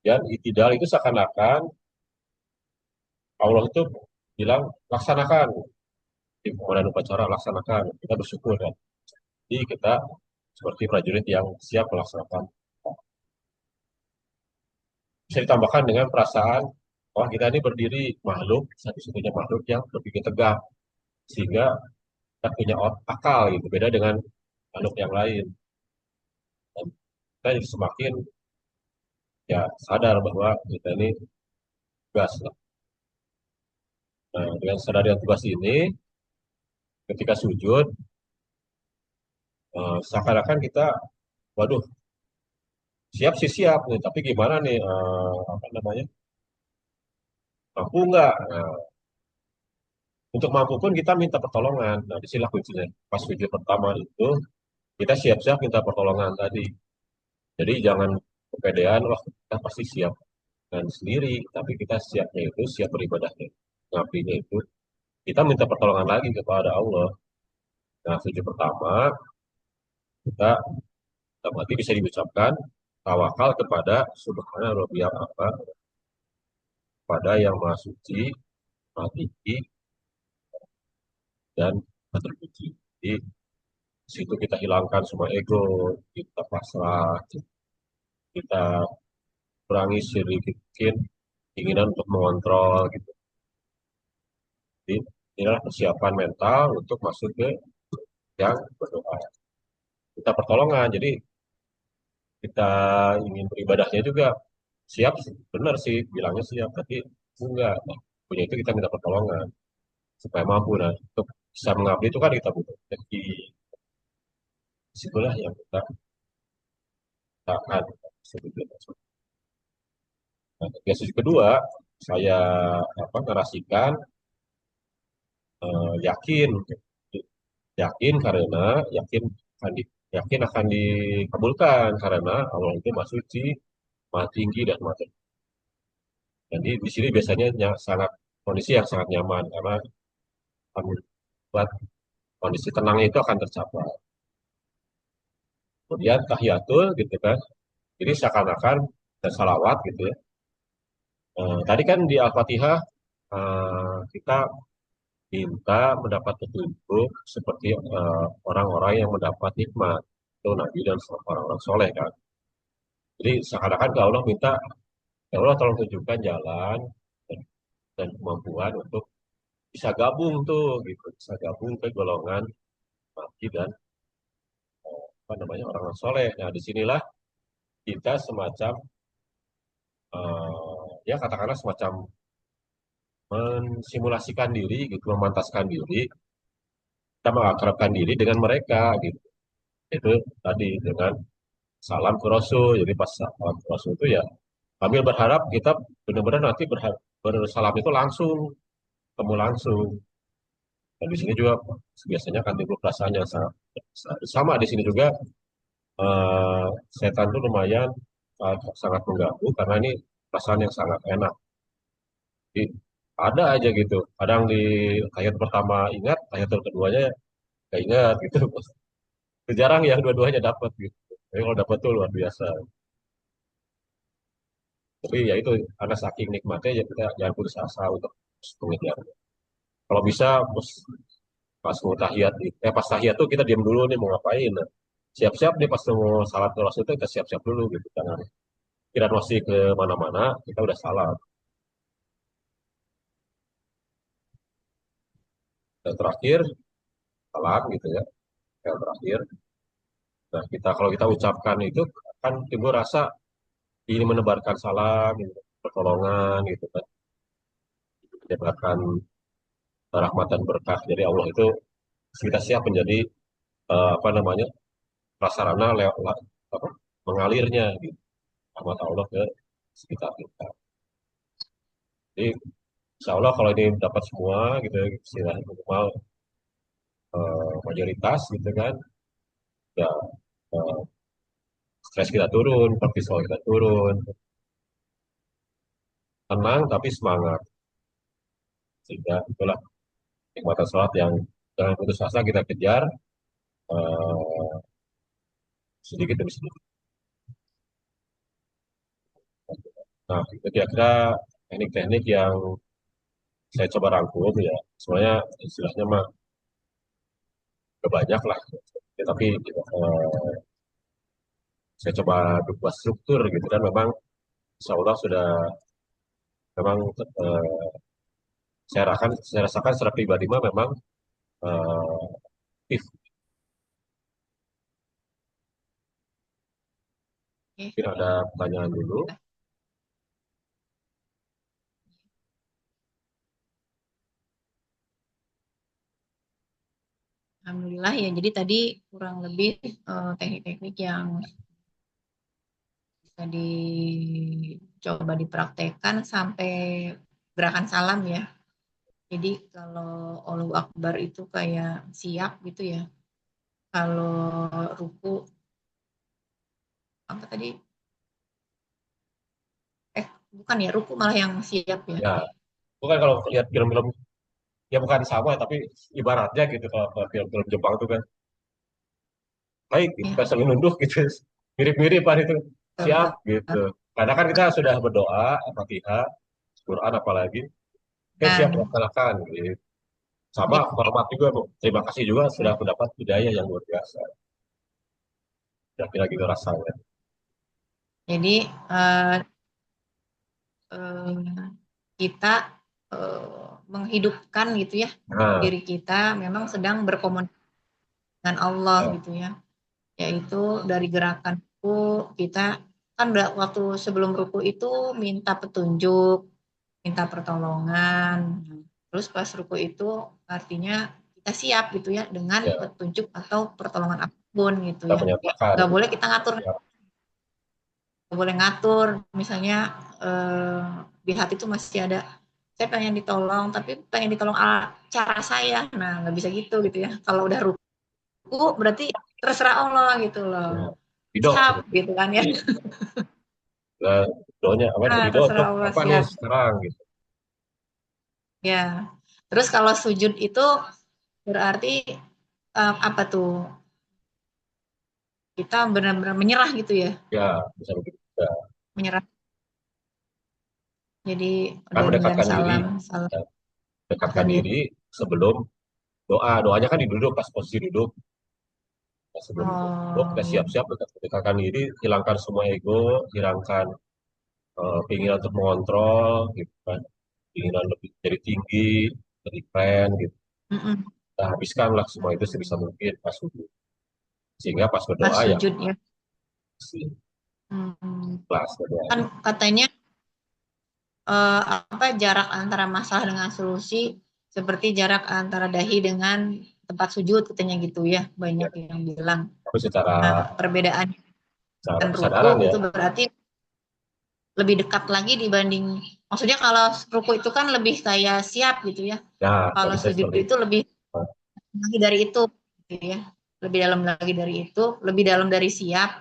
[SPEAKER 1] Dan itidal itu seakan-akan Allah itu bilang laksanakan di komandan upacara laksanakan. Kita bersyukur kan. Jadi kita seperti prajurit yang siap melaksanakan. Bisa ditambahkan dengan perasaan wah kita ini berdiri makhluk satu-satunya makhluk yang berpikir tegak sehingga kita punya akal gitu beda dengan makhluk yang lain. Dan kita jadi semakin ya sadar bahwa kita ini tugas lah. Nah, dengan sadar yang tugas ini, ketika sujud, seakan-akan kita, waduh, siap sih siap nih, tapi gimana nih, apa namanya, mampu nggak? Nah, untuk mampu pun kita minta pertolongan. Nah, disinilah kuncinya. Pas sujud pertama itu, kita siap-siap minta pertolongan tadi. Jadi jangan kepedean, wah kita pasti siap dan sendiri, tapi kita siapnya itu siap beribadahnya, ngapinya itu kita minta pertolongan lagi kepada Allah. Nah, sujud pertama kita berarti bisa diucapkan tawakal kepada Subhana Rabbiyal apa pada yang Maha Suci, Maha Tinggi dan Maha Terpuji. Jadi situ kita hilangkan semua ego, kita pasrah, kita kurangi sedikit keinginan untuk mengontrol gitu. Jadi inilah persiapan mental untuk masuk ke yang berdoa. Kita pertolongan, jadi kita ingin beribadahnya juga siap, benar sih, bilangnya siap, tapi enggak. Nah, punya itu kita minta pertolongan supaya mampu. Nah, untuk bisa mengabdi itu kan kita butuh rezeki. Disitulah yang kita akan sebutkan. Nah, yang sisi kedua, saya narasikan yakin, yakin karena yakin akan yakin akan dikabulkan karena Allah itu Maha Suci, Maha Tinggi dan Maha Tinggi. Jadi di sini biasanya sangat kondisi yang sangat nyaman karena akan membuat kondisi tenangnya itu akan tercapai. Kemudian tahiyatul gitu kan. Jadi seakan-akan dan salawat gitu ya. Tadi kan di Al-Fatihah kita minta mendapat petunjuk seperti orang-orang yang mendapat nikmat itu Nabi dan orang-orang soleh kan. Jadi seakan-akan ke Allah minta, ya Allah tolong tunjukkan jalan dan, dan kemampuan untuk bisa gabung tuh gitu, bisa gabung ke golongan Nabi dan orang-orang soleh. Nah disinilah kita semacam ya katakanlah semacam mensimulasikan diri gitu, memantaskan diri, kita mengakrabkan diri dengan mereka gitu. Itu tadi dengan salam ke Rasul. Jadi pas salam ke Rasul itu ya kami berharap kita benar-benar nanti bersalam itu langsung, ketemu langsung. Dan di sini juga biasanya kan timbul perasaan yang sangat sama di sini juga eh, setan itu lumayan sangat mengganggu karena ini perasaan yang sangat enak. Jadi ada aja gitu. Kadang di ayat pertama ingat, ayat keduanya gak ingat gitu. Jarang yang dua-duanya dapat gitu. Tapi kalau dapat tuh luar biasa. Tapi ya itu karena saking nikmatnya ya kita jangan putus asa untuk mengejar. Kalau bisa pas mau tahiyat, pas tahiyat tuh kita diam dulu nih mau ngapain. Nah, siap-siap nih pas mau salat ke Rasul itu kita siap-siap dulu gitu. Jangan kira masih ke mana-mana, kita udah salat. Dan terakhir, salam gitu ya. Yang terakhir. Nah, kalau kita ucapkan itu kan timbul rasa ini menebarkan salam, ini pertolongan gitu kan. Menyebarkan rahmat dan berkah dari Allah itu kita siap menjadi prasarana lewat mengalirnya gitu rahmat Allah ke sekitar kita. Jadi insya Allah kalau ini dapat semua gitu ya, istilahnya minimal mayoritas gitu kan, ya eh, stres kita turun, kortisol kita turun, tenang tapi semangat. Sehingga itulah nikmatan sholat yang jangan putus asa kita kejar eh, sedikit demi sedikit. Nah, itu kira-kira teknik-teknik yang saya coba rangkum ya. Sebenarnya istilahnya mah banyak lah. Ya, tapi saya coba buat struktur gitu kan memang insya Allah sudah memang saya rasakan secara pribadi mah memang eh, aktif.
[SPEAKER 3] Oke.
[SPEAKER 1] Mungkin ada pertanyaan dulu.
[SPEAKER 3] Alhamdulillah ya. Jadi tadi kurang lebih teknik-teknik yang bisa dicoba dipraktekkan sampai gerakan salam ya. Jadi kalau Allahu Akbar itu kayak siap gitu ya. Kalau ruku apa tadi? Bukan ya, ruku malah yang siap ya.
[SPEAKER 1] Ya, bukan kalau lihat film-film ya bukan sama tapi ibaratnya gitu kalau film-film Jepang itu kan baik gitu,
[SPEAKER 3] Ya,
[SPEAKER 1] kan saling nunduk gitu mirip-mirip kan itu siap
[SPEAKER 3] betul.
[SPEAKER 1] gitu. Karena kan kita sudah berdoa, Al-Fatihah, Quran apalagi, kita siap
[SPEAKER 3] Nah,
[SPEAKER 1] melaksanakan gitu. Sama
[SPEAKER 3] ya,
[SPEAKER 1] hormat juga, Bu. Terima kasih juga sudah mendapat hidayah yang luar biasa. Kira-kira gitu rasanya.
[SPEAKER 3] jadi eh, eh, kita menghidupkan gitu ya
[SPEAKER 1] Nah,
[SPEAKER 3] diri kita memang sedang berkomunikasi dengan Allah
[SPEAKER 1] ya,
[SPEAKER 3] gitu ya, yaitu dari gerakan itu kita kan waktu sebelum ruku itu minta petunjuk, minta pertolongan. Terus pas ruku itu artinya kita siap gitu ya dengan
[SPEAKER 1] Ya,
[SPEAKER 3] petunjuk atau pertolongan apapun gitu
[SPEAKER 1] kita
[SPEAKER 3] ya.
[SPEAKER 1] menyatakan
[SPEAKER 3] Nggak boleh
[SPEAKER 1] gitu.
[SPEAKER 3] kita ngatur,
[SPEAKER 1] Ya,
[SPEAKER 3] nggak boleh ngatur. Misalnya di hati itu masih ada, saya pengen ditolong, tapi pengen ditolong cara saya. Nah, nggak bisa gitu ya. Kalau udah ruku berarti terserah Allah gitu loh.
[SPEAKER 1] ya. Ridho,
[SPEAKER 3] Siap
[SPEAKER 1] gitu.
[SPEAKER 3] gitu kan ya.
[SPEAKER 1] Nah, doanya apa?
[SPEAKER 3] Nah,
[SPEAKER 1] Ridho untuk
[SPEAKER 3] terserah Allah
[SPEAKER 1] apa nih
[SPEAKER 3] siap.
[SPEAKER 1] sekarang gitu.
[SPEAKER 3] Ya. Terus kalau sujud itu berarti apa tuh? Kita benar-benar menyerah gitu ya,
[SPEAKER 1] Ya, bisa begitu. Ya.
[SPEAKER 3] menyerah. Jadi
[SPEAKER 1] Kan
[SPEAKER 3] udah bilang
[SPEAKER 1] mendekatkan diri,
[SPEAKER 3] salam, salam
[SPEAKER 1] ya. Mendekatkan
[SPEAKER 3] akan diri.
[SPEAKER 1] diri sebelum doa. Doanya kan di duduk, pas posisi duduk. Nah, sebelum duduk,
[SPEAKER 3] Oh
[SPEAKER 1] kita
[SPEAKER 3] iya.
[SPEAKER 1] siap-siap mendekatkan diri, hilangkan semua ego, hilangkan keinginan untuk mengontrol, gitu kan. Keinginan lebih jadi tinggi, jadi keren, gitu.
[SPEAKER 3] Mm-mm.
[SPEAKER 1] Kita habiskanlah semua itu sebisa
[SPEAKER 3] Mm-mm.
[SPEAKER 1] mungkin pas sujud. Sehingga pas
[SPEAKER 3] Pas
[SPEAKER 1] berdoa ya,
[SPEAKER 3] sujud ya.
[SPEAKER 1] sih,
[SPEAKER 3] Mm.
[SPEAKER 1] ikhlas berdoa.
[SPEAKER 3] Kan katanya apa jarak antara masalah dengan solusi seperti jarak antara dahi dengan tempat sujud katanya gitu ya.
[SPEAKER 1] Ya,
[SPEAKER 3] Banyak yang bilang.
[SPEAKER 1] tapi secara
[SPEAKER 3] Nah, perbedaan
[SPEAKER 1] secara
[SPEAKER 3] dengan
[SPEAKER 1] kesadaran
[SPEAKER 3] ruku
[SPEAKER 1] ya,
[SPEAKER 3] itu berarti lebih dekat lagi dibanding, maksudnya kalau ruku itu kan lebih kayak siap gitu ya.
[SPEAKER 1] ya nggak
[SPEAKER 3] Kalau
[SPEAKER 1] bisa
[SPEAKER 3] sujud
[SPEAKER 1] seperti
[SPEAKER 3] itu
[SPEAKER 1] itu.
[SPEAKER 3] lebih lagi dari itu gitu ya. Lebih dalam lagi dari itu, lebih dalam dari siap,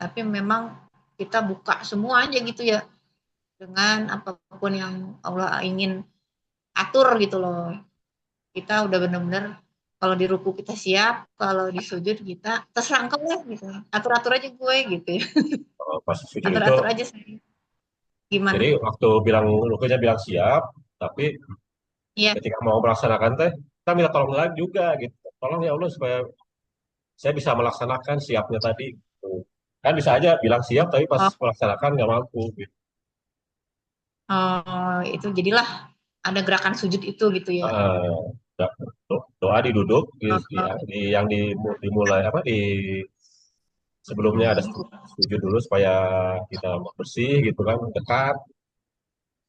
[SPEAKER 3] tapi memang kita buka semua aja gitu ya dengan apapun yang Allah ingin atur gitu loh. Kita udah bener-bener kalau di ruku kita siap, kalau di sujud kita terserah engkau lah gitu. Atur-atur aja gue gitu ya.
[SPEAKER 1] Pas sujud itu,
[SPEAKER 3] Atur-atur aja saya.
[SPEAKER 1] jadi
[SPEAKER 3] Gimana?
[SPEAKER 1] waktu bilang rukanya bilang siap, tapi
[SPEAKER 3] Iya.
[SPEAKER 1] ketika mau melaksanakan teh, kita minta tolong lagi juga gitu. Tolong ya Allah supaya saya bisa melaksanakan siapnya tadi. Gitu. Kan bisa aja bilang siap, tapi pas
[SPEAKER 3] Oh,
[SPEAKER 1] melaksanakan nggak mampu. Gitu.
[SPEAKER 3] itu jadilah ada gerakan sujud itu gitu ya.
[SPEAKER 1] Eh, doa diduduk,
[SPEAKER 3] Oh,
[SPEAKER 1] yang dimulai apa di sebelumnya ada sujud dulu supaya kita bersih gitu kan, dekat.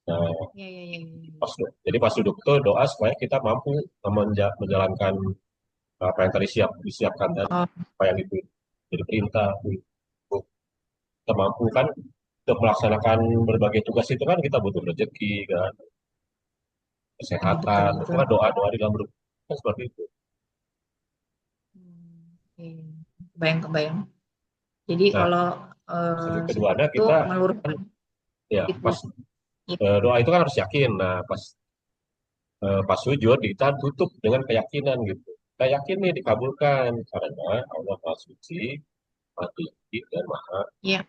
[SPEAKER 1] Nah,
[SPEAKER 3] iya, iya, iya, iya.
[SPEAKER 1] jadi pas duduk itu doa supaya kita mampu menjalankan apa yang tadi disiapkan tadi,
[SPEAKER 3] Oh,
[SPEAKER 1] apa yang itu jadi perintah. Gitu. Kita mampu kan untuk melaksanakan berbagai tugas itu kan kita butuh rezeki kan,
[SPEAKER 3] iya, betul,
[SPEAKER 1] kesehatan, itu
[SPEAKER 3] betul.
[SPEAKER 1] kan doa-doa di dalam hidup kan seperti itu.
[SPEAKER 3] Iya. Kebayang, kebayang. Jadi
[SPEAKER 1] Nah,
[SPEAKER 3] kalau
[SPEAKER 1] sujud
[SPEAKER 3] sujud
[SPEAKER 1] keduanya
[SPEAKER 3] itu
[SPEAKER 1] kita kan
[SPEAKER 3] meluruskan
[SPEAKER 1] ya
[SPEAKER 3] itu.
[SPEAKER 1] pas
[SPEAKER 3] Iya.
[SPEAKER 1] doa itu kan harus yakin. Nah, pas sujud kita tutup dengan keyakinan gitu. Kita yakin nih dikabulkan karena Allah Maha Suci, Maha Tinggi dan Maha.
[SPEAKER 3] Iya.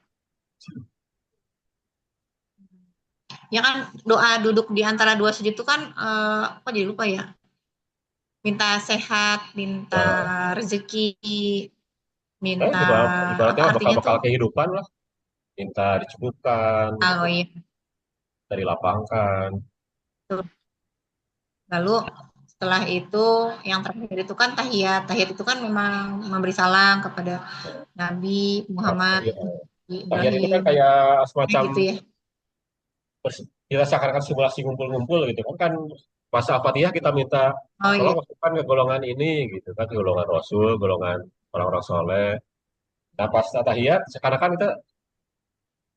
[SPEAKER 3] Ya kan doa duduk di antara dua sujud itu kan apa jadi lupa ya. Minta sehat, minta
[SPEAKER 1] Nah,
[SPEAKER 3] rezeki,
[SPEAKER 1] eh,
[SPEAKER 3] minta apa
[SPEAKER 1] ibaratnya mah
[SPEAKER 3] artinya
[SPEAKER 1] bakal-bakal
[SPEAKER 3] tuh?
[SPEAKER 1] kehidupan lah. Minta dicukupkan, gitu,
[SPEAKER 3] Oh iya.
[SPEAKER 1] dari dilapangkan.
[SPEAKER 3] Tuh. Lalu setelah itu yang terakhir itu kan tahiyat. Tahiyat itu kan memang memberi salam kepada Nabi
[SPEAKER 1] Nah,
[SPEAKER 3] Muhammad
[SPEAKER 1] tahiyat itu kan
[SPEAKER 3] Ibrahim.
[SPEAKER 1] kayak
[SPEAKER 3] Kayak
[SPEAKER 1] semacam
[SPEAKER 3] gitu ya.
[SPEAKER 1] kita seakan-akan simulasi ngumpul-ngumpul gitu kan. Kan pas Al-Fatihah kita minta
[SPEAKER 3] Oh iya.
[SPEAKER 1] tolong masukkan ke golongan ini gitu kan, golongan Rasul, golongan orang-orang soleh. Nah pas tahiyat seakan-akan kita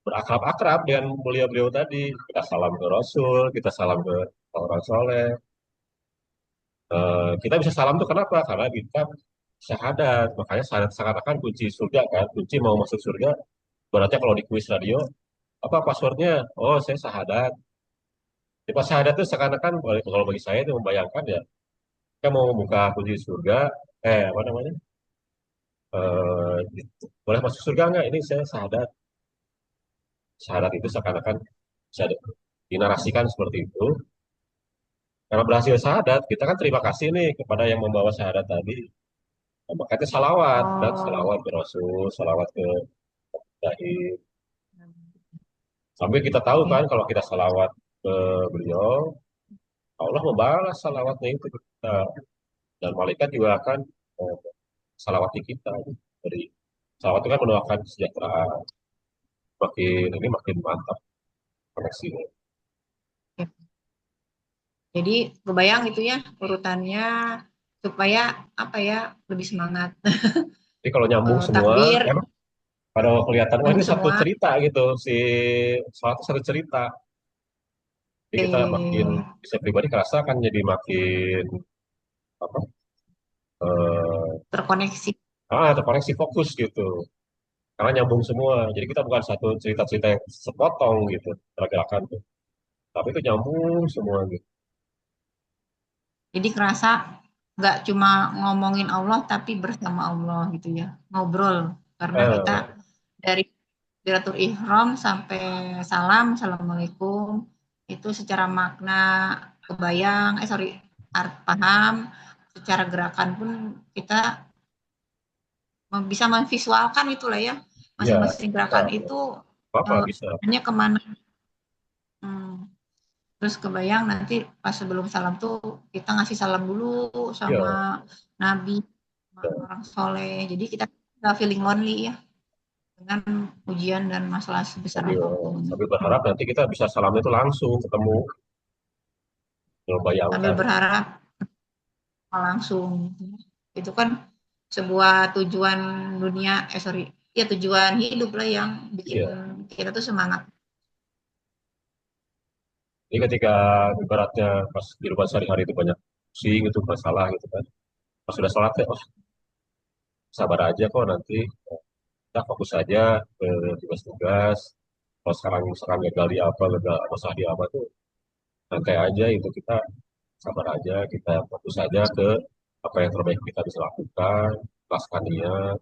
[SPEAKER 1] berakrab-akrab dengan beliau-beliau tadi. Kita salam ke Rasul, kita salam ke orang soleh. Kita bisa salam tuh kenapa? Karena kita syahadat. Makanya syahadat seakan-akan kunci surga kan. Kunci mau masuk surga. Berarti kalau di kuis radio, apa passwordnya? Oh, saya syahadat. Di pas syahadat itu seakan-akan, kalau bagi saya itu membayangkan ya, kita mau membuka kunci surga, apa namanya? Eh, boleh masuk surga nggak? Ini saya syahadat. Syahadat itu seakan-akan bisa dinarasikan seperti itu. Karena berhasil syahadat, kita kan terima kasih nih kepada yang membawa syahadat tadi. Nah, makanya salawat, dan
[SPEAKER 3] Oh.
[SPEAKER 1] salawat ke Rasul, salawat ke Ibrahim. Sambil kita tahu kan
[SPEAKER 3] Oke.
[SPEAKER 1] kalau kita salawat ke beliau, Allah membalas salawatnya itu ke kita. Dan malaikat juga akan salawati kita. Jadi salawat itu kan mendoakan kesejahteraan. makin mantap koneksinya.
[SPEAKER 3] Jadi kebayang itu ya urutannya supaya apa ya lebih semangat.
[SPEAKER 1] Jadi kalau nyambung semua,
[SPEAKER 3] Takbir
[SPEAKER 1] emang pada kelihatan wah
[SPEAKER 3] nyambung
[SPEAKER 1] ini satu
[SPEAKER 3] semua.
[SPEAKER 1] cerita gitu, si sholat itu satu cerita. Jadi kita makin,
[SPEAKER 3] Eh,
[SPEAKER 1] bisa pribadi kerasa kan jadi makin apa, eh,
[SPEAKER 3] terkoneksi.
[SPEAKER 1] terkoneksi fokus gitu. Karena nyambung semua. Jadi kita bukan satu cerita-cerita yang sepotong gitu, pergerakan tuh. Tapi itu nyambung semua gitu.
[SPEAKER 3] Jadi kerasa nggak cuma ngomongin Allah tapi bersama Allah gitu ya. Ngobrol karena kita
[SPEAKER 1] Eh,
[SPEAKER 3] dari Takbiratul Ihram sampai salam, Assalamualaikum itu secara makna kebayang, paham, secara gerakan pun kita bisa memvisualkan itulah ya,
[SPEAKER 1] ya,
[SPEAKER 3] masing-masing
[SPEAKER 1] bisa.
[SPEAKER 3] gerakan itu
[SPEAKER 1] Apa bisa.
[SPEAKER 3] hanya kemana. Hmm. Terus kebayang nanti pas sebelum salam tuh kita ngasih salam dulu sama
[SPEAKER 1] Ya,
[SPEAKER 3] Nabi, sama
[SPEAKER 1] ya.
[SPEAKER 3] orang soleh. Jadi kita nggak feeling lonely ya dengan ujian dan masalah sebesar apapun.
[SPEAKER 1] Sambil berharap nanti kita bisa salamnya itu langsung ketemu. Kalau
[SPEAKER 3] Sambil
[SPEAKER 1] bayangkan.
[SPEAKER 3] berharap langsung. Itu kan sebuah tujuan dunia, ya tujuan hidup lah yang bikin
[SPEAKER 1] Iya.
[SPEAKER 3] kita tuh semangat.
[SPEAKER 1] Jadi ketika ibaratnya pas di rumah sehari-hari itu banyak pusing itu masalah gitu kan. Pas sudah sholat ya, oh sabar aja kok nanti kita fokus aja ke tugas-tugas. Kalau sekarang misalkan gagal di apa, gagal masalah di apa tuh santai aja itu kita sabar aja, kita fokus aja ke apa yang terbaik kita bisa lakukan, ikhlaskan niat,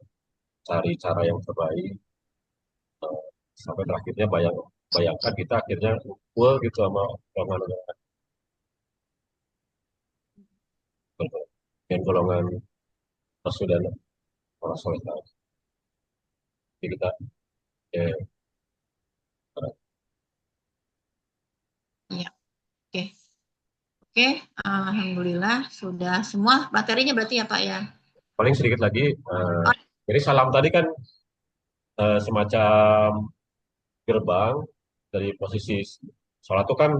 [SPEAKER 1] cari cara yang terbaik, eh, sampai terakhirnya bayangkan kita akhirnya full gitu sama golongan dengan golongan Rasul dan orang soleh tadi. Jadi kita eh,
[SPEAKER 3] Iya, oke. Oke, alhamdulillah sudah semua materinya berarti ya Pak ya.
[SPEAKER 1] paling sedikit lagi.
[SPEAKER 3] Oh,
[SPEAKER 1] Jadi salam tadi kan semacam gerbang dari posisi sholat itu kan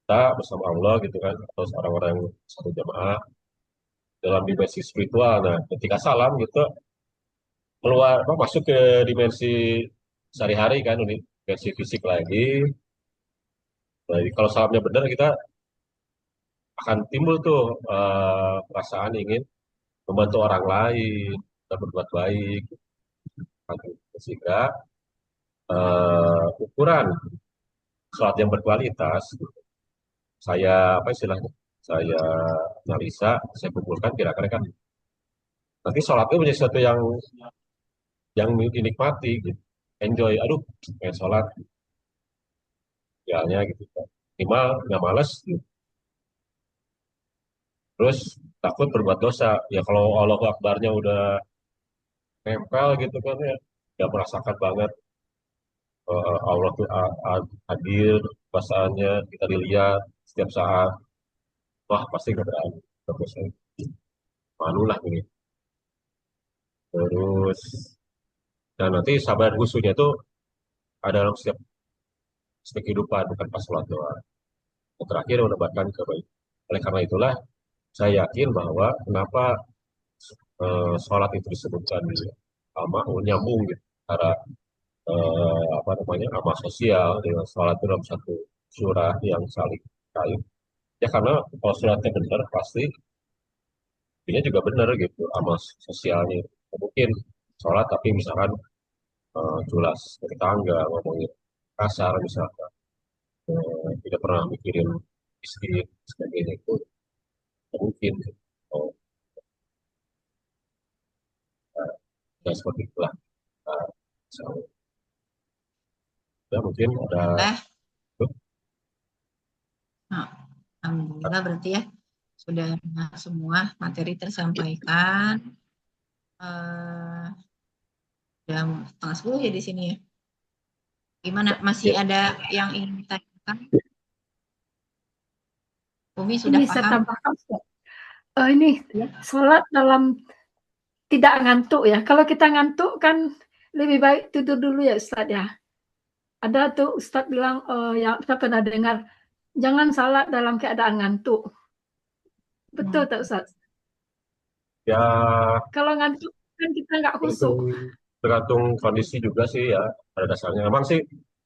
[SPEAKER 1] kita bersama Allah gitu kan, atau orang-orang satu jamaah dalam dimensi spiritual. Nah, ketika salam gitu keluar apa, masuk ke dimensi sehari-hari kan, dimensi fisik lagi. Jadi kalau salamnya benar kita akan timbul tuh perasaan ingin membantu orang lain dan berbuat baik. Sehingga ukuran sholat yang berkualitas saya apa istilahnya, saya analisa, saya kumpulkan kira-kira kan nanti sholat itu menjadi sesuatu yang dinikmati gitu. Enjoy, aduh kayak sholat idealnya gitu kan, minimal nggak males gitu. Terus takut berbuat dosa ya, kalau Allahu Akbarnya udah nempel gitu kan ya, udah merasakan banget Allah tuh hadir, pasaannya kita dilihat setiap saat, wah pasti nggak berani berdosa, malu lah ini. Terus dan nanti sabar khusyuknya itu ada dalam setiap kehidupan, bukan pas sholat doang. Yang terakhir menambahkan kebaikan. Oleh karena itulah saya yakin bahwa kenapa sholat itu disebutkan amal nyambung gitu antara apa namanya amal sosial dengan sholat itu dalam satu surah yang saling kait. Ya karena kalau suratnya benar pasti ini juga benar gitu amal sosialnya. Mungkin sholat tapi misalkan jelas ke tetangga ngomongin kasar misalkan, tidak pernah mikirin istri sebagainya itu mungkin gitu. Oh, ya seperti itulah. Nah, so, ya mungkin ada
[SPEAKER 3] alhamdulillah.
[SPEAKER 1] tuh,
[SPEAKER 3] Nah, alhamdulillah berarti ya sudah semua materi tersampaikan. Eh, jam 9:30 ya di sini ya. Gimana? Masih
[SPEAKER 1] ya,
[SPEAKER 3] ada yang ingin ditanyakan? Umi sudah
[SPEAKER 2] Ini saya
[SPEAKER 3] paham?
[SPEAKER 2] tambahkan, Ustaz. Ini
[SPEAKER 3] Ya.
[SPEAKER 2] sholat dalam tidak ngantuk ya. Kalau kita ngantuk kan lebih baik tidur dulu ya Ustaz ya. ada tuh Ustadz bilang, yang saya pernah dengar, jangan salat dalam keadaan ngantuk. Betul tak Ustadz?
[SPEAKER 1] Ya
[SPEAKER 2] Kalau ngantuk kan kita nggak
[SPEAKER 1] tergantung
[SPEAKER 2] khusyuk.
[SPEAKER 1] tergantung kondisi juga sih ya pada dasarnya. Memang sih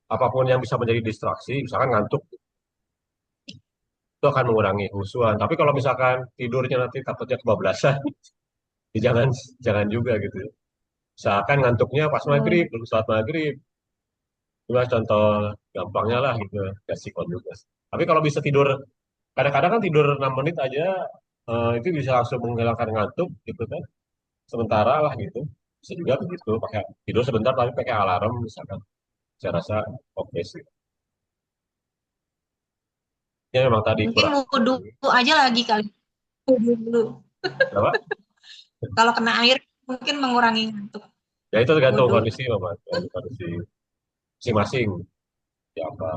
[SPEAKER 1] apapun yang bisa menjadi distraksi, misalkan ngantuk itu akan mengurangi kehusuan. Tapi kalau misalkan tidurnya nanti takutnya kebablasan, ya jangan jangan juga gitu. Misalkan ngantuknya pas
[SPEAKER 2] Oh,
[SPEAKER 1] maghrib, belum saat maghrib, itu lah contoh gampangnya lah gitu, resiko juga. Tapi kalau bisa tidur, kadang-kadang kan tidur 6 menit aja, itu bisa langsung menghilangkan ngantuk gitu kan, sementara lah gitu. Bisa juga begitu, pakai tidur sebentar tapi pakai alarm misalkan. Saya rasa oke sih. Ya memang tadi
[SPEAKER 3] Mungkin
[SPEAKER 1] kurang.
[SPEAKER 3] wudhu aja lagi kali. Wudhu dulu.
[SPEAKER 1] Apa?
[SPEAKER 3] Kalau kena air mungkin mengurangi ngantuk.
[SPEAKER 1] Ya itu tergantung
[SPEAKER 3] Wudhu.
[SPEAKER 1] kondisi memang, tergantung kondisi masing-masing. Ya apa?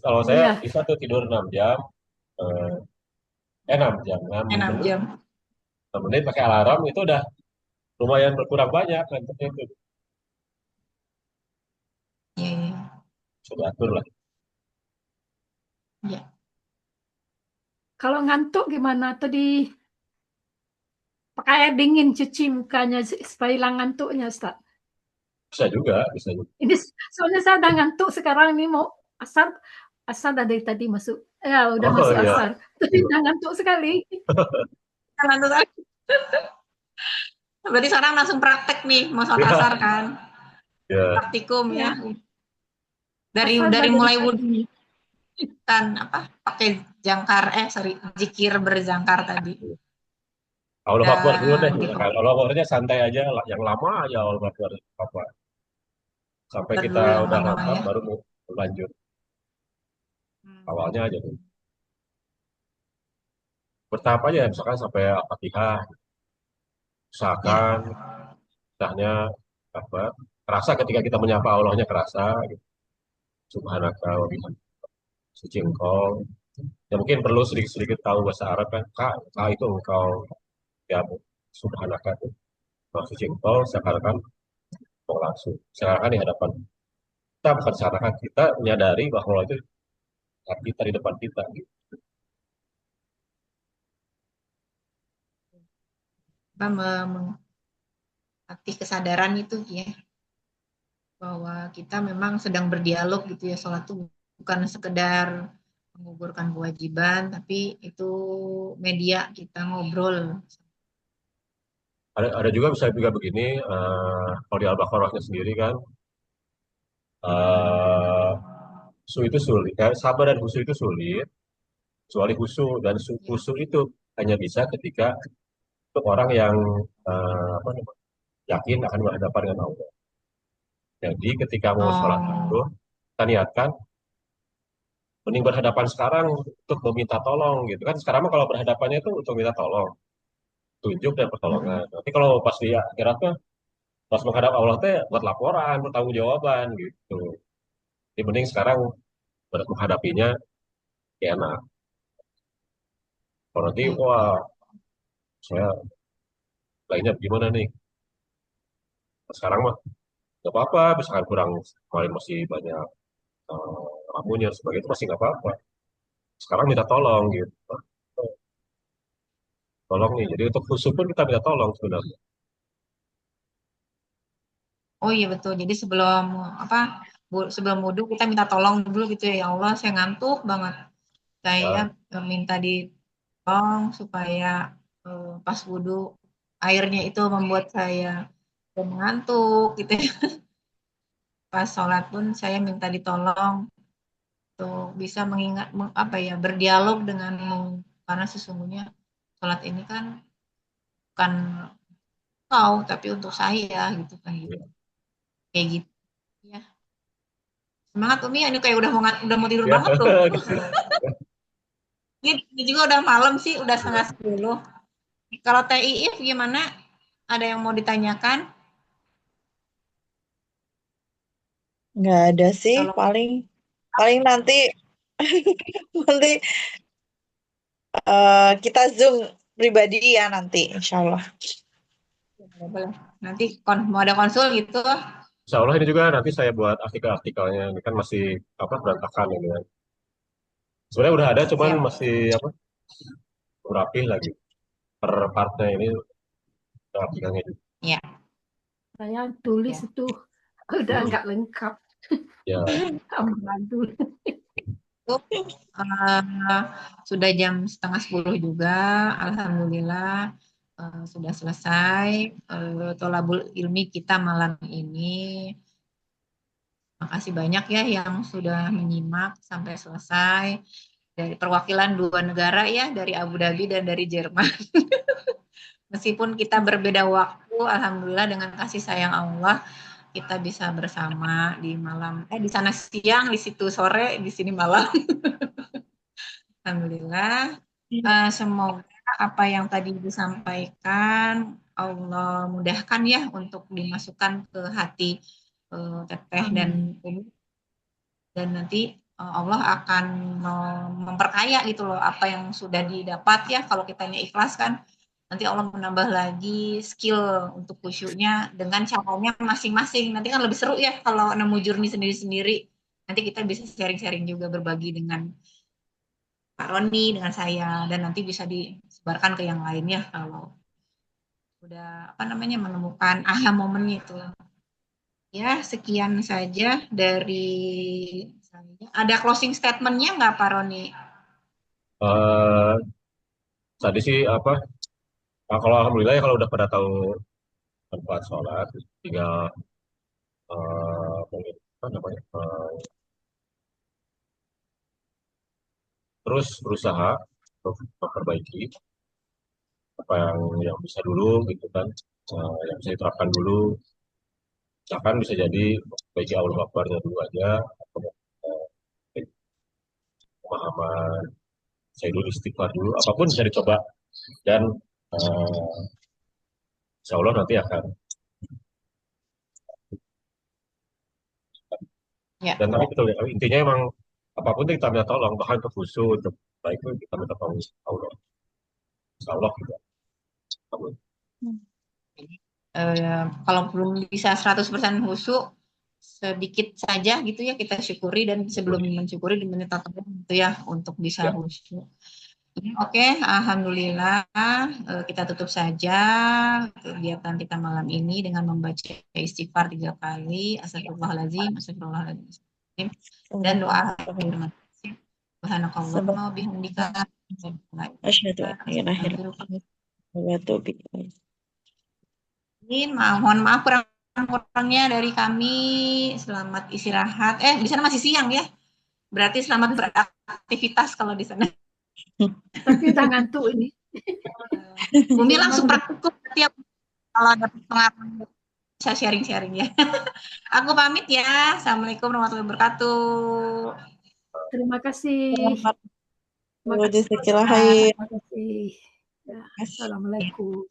[SPEAKER 1] Kalau saya
[SPEAKER 2] iya.
[SPEAKER 1] bisa tuh tidur 6 jam, eh 6 jam, 6
[SPEAKER 3] 6
[SPEAKER 1] menit,
[SPEAKER 3] jam.
[SPEAKER 1] 6 menit pakai alarm itu udah lumayan berkurang banyak ngantuknya itu.
[SPEAKER 3] Iya, iya.
[SPEAKER 1] Sudah atur lah.
[SPEAKER 3] Iya.
[SPEAKER 2] Kalau ngantuk gimana? Tadi pakai air dingin cuci mukanya supaya hilang ngantuknya, Ustaz.
[SPEAKER 1] Bisa juga, bisa juga.
[SPEAKER 2] Ini soalnya saya udah ngantuk sekarang ini mau asar, asar dari tadi masuk. Ya, udah
[SPEAKER 1] Oh
[SPEAKER 2] masuk
[SPEAKER 1] iya,
[SPEAKER 2] asar. Tapi udah ngantuk sekali.
[SPEAKER 3] Ngantuk lagi. Berarti sekarang langsung praktek nih, mau sholat
[SPEAKER 1] ya,
[SPEAKER 3] asar kan.
[SPEAKER 1] ya.
[SPEAKER 3] Praktikum ya.
[SPEAKER 2] Ya,
[SPEAKER 3] Dari
[SPEAKER 2] asar udah
[SPEAKER 3] dari
[SPEAKER 2] dari
[SPEAKER 3] mulai
[SPEAKER 2] tadi.
[SPEAKER 3] wudhu kan apa? Pakai jangkar sorry, zikir berjangkar tadi.
[SPEAKER 1] Allah Akbar dulu deh.
[SPEAKER 3] Dan gitu.
[SPEAKER 1] Misalkan Allah Akbarnya santai aja, yang lama aja Allah Akbar. Apa. Sampai kita
[SPEAKER 3] Dulu yang
[SPEAKER 1] udah
[SPEAKER 3] lama
[SPEAKER 1] hafal
[SPEAKER 3] ya.
[SPEAKER 1] baru mau lanjut. Awalnya aja tuh. Bertahap aja, misalkan sampai Al-Fatihah. Usahakan,
[SPEAKER 3] Ya.
[SPEAKER 1] misalnya apa, kerasa ketika kita menyapa Allahnya kerasa. Gitu. Subhanaka wa bihamdika. Suci engkau. Ya mungkin perlu sedikit-sedikit tahu bahasa Arab kan. Kak itu engkau. Ya, subhanaka itu. Maksud suci engkau, seakan-akan mau langsung. Seakan di hadapan kita, bukan seakan kita menyadari bahwa itu saat kita di depan kita. Gitu.
[SPEAKER 3] Apa melatih kesadaran itu ya, bahwa kita memang sedang berdialog gitu ya. Sholat itu bukan sekedar menggugurkan kewajiban, tapi itu media kita ngobrol.
[SPEAKER 1] Ada juga bisa juga begini, kalau di Al-Baqarahnya sendiri kan, eh husu itu sulit, sabar dan husu itu sulit, kecuali husu dan
[SPEAKER 3] Ya.
[SPEAKER 1] husu itu hanya bisa ketika untuk orang yang apa namanya, yakin akan berhadapan dengan Allah. Jadi ketika mau sholat itu,
[SPEAKER 3] Oh.
[SPEAKER 1] kita niatkan, mending berhadapan sekarang untuk meminta tolong gitu kan. Sekarang mah kalau berhadapannya itu untuk minta tolong, tunjuk dan pertolongan. Nanti kalau pas di akhirat tuh, pas menghadap Allah teh buat laporan, bertanggung jawaban gitu. Jadi mending sekarang menghadapinya ya enak. Kalau nanti,
[SPEAKER 3] Oke.
[SPEAKER 1] wah saya lainnya gimana nih? Sekarang mah nggak apa-apa, misalkan kurang, kemarin masih banyak lamunnya dan sebagainya, itu masih nggak apa-apa. Sekarang minta tolong gitu. Tolong nih, jadi untuk khusus pun kita minta tolong sebenarnya.
[SPEAKER 3] Oh iya betul. Jadi sebelum apa sebelum wudhu kita minta tolong dulu gitu ya. Ya Allah, saya ngantuk banget. Saya
[SPEAKER 1] Ya,
[SPEAKER 3] minta ditolong supaya pas wudhu airnya itu membuat saya mengantuk gitu ya. Pas sholat pun saya minta ditolong untuk bisa mengingat apa ya berdialog denganmu, karena sesungguhnya sholat ini kan bukan kau tapi untuk saya gitu kan gitu.
[SPEAKER 1] ya.
[SPEAKER 3] Kayak gitu ya. Semangat Umi, ini kayak udah mau tidur
[SPEAKER 1] Ya,
[SPEAKER 3] banget loh.
[SPEAKER 1] gitu.
[SPEAKER 3] Ini juga udah malam sih, udah setengah 10. Kalau Teh Iif gimana? Ada yang mau ditanyakan?
[SPEAKER 4] Nggak ada sih,
[SPEAKER 3] Kalau
[SPEAKER 4] paling paling nanti nanti kita Zoom pribadi ya nanti, insya Allah.
[SPEAKER 3] boleh. Nanti mau ada konsul gitu,
[SPEAKER 1] Insya Allah ini juga nanti saya buat artikel-artikelnya. Ini kan masih apa berantakan ini kan. Sebenarnya udah ada, cuman
[SPEAKER 3] Siap.
[SPEAKER 1] masih apa rapih lagi per partnya ini artikelnya juga.
[SPEAKER 3] Ya,
[SPEAKER 2] Saya tulis
[SPEAKER 3] ya.
[SPEAKER 2] itu udah nggak lengkap.
[SPEAKER 1] Ya,
[SPEAKER 2] Amburadul.
[SPEAKER 3] Itu sudah jam 9:30 juga. Alhamdulillah sudah selesai tolabul ilmi kita malam ini. Makasih banyak ya yang sudah menyimak sampai selesai. Dari perwakilan 2 negara ya, dari Abu Dhabi dan dari Jerman. Meskipun kita berbeda waktu, alhamdulillah dengan kasih sayang Allah kita bisa bersama di malam. Di sana siang, di situ sore, di sini malam. Alhamdulillah. Semoga apa yang tadi disampaikan Allah mudahkan ya untuk dimasukkan ke hati Teteh dan Umi, dan nanti Allah akan memperkaya gitu loh apa yang sudah didapat ya, kalau kitanya ikhlas kan nanti Allah menambah lagi skill untuk khusyuknya dengan caranya masing-masing. Nanti kan lebih seru ya kalau nemu journey sendiri-sendiri. Nanti kita bisa sharing-sharing juga, berbagi dengan Pak Roni, dengan saya, dan nanti bisa disebarkan ke yang lainnya kalau udah apa namanya menemukan aha momennya itu. Ya, sekian saja dari saya. Ada closing statement-nya nggak, Pak Roni?
[SPEAKER 1] eh, tadi sih apa? Kalau alhamdulillah ya kalau udah pada tahu tempat sholat, tinggal apa namanya? Terus berusaha untuk memperbaiki apa yang bisa dulu gitu kan, yang bisa diterapkan dulu. Misalkan bisa jadi baiki Allah Akbarnya dulu aja, atau pemahaman saya dulu istighfar dulu, apapun bisa dicoba dan eh, insya Allah nanti akan.
[SPEAKER 3] Ya,
[SPEAKER 1] Dan tapi betul ya, intinya emang apapun itu kita minta tolong, bahkan untuk khusyuk, untuk baik itu kita minta tolong Allah, insya Allah juga.
[SPEAKER 3] kalau belum bisa 100% khusyuk, sedikit saja gitu ya kita syukuri, dan sebelum mensyukuri diminta tolong gitu ya untuk bisa
[SPEAKER 1] Ya,
[SPEAKER 3] khusyuk. Oke, alhamdulillah kita tutup saja kegiatan kita malam ini dengan membaca istighfar 3 kali, astagfirullahaladzim, astagfirullahaladzim, dan doa akhir. Subhanakallahumma wa bihamdika,
[SPEAKER 4] Asyhadu an la ilaha illallah wa atubu ilaik.
[SPEAKER 3] mohon maaf kurang-kurangnya dari kami. Selamat istirahat. Di sana masih siang ya? Berarti selamat beraktivitas kalau di sana.
[SPEAKER 2] Tapi udah ngantuk ini.
[SPEAKER 3] Umi langsung praktikum setiap kalau ada pengalaman bisa sharing-sharing ya. Aku pamit ya. Assalamualaikum warahmatullahi wabarakatuh.
[SPEAKER 2] Terima kasih. Terima kasih.
[SPEAKER 4] Jazakallah khair.
[SPEAKER 2] Terima kasih. Ya, Assalamualaikum.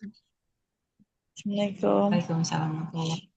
[SPEAKER 4] Assalamualaikum.
[SPEAKER 3] Waalaikumsalam warahmatullahi wabarakatuh.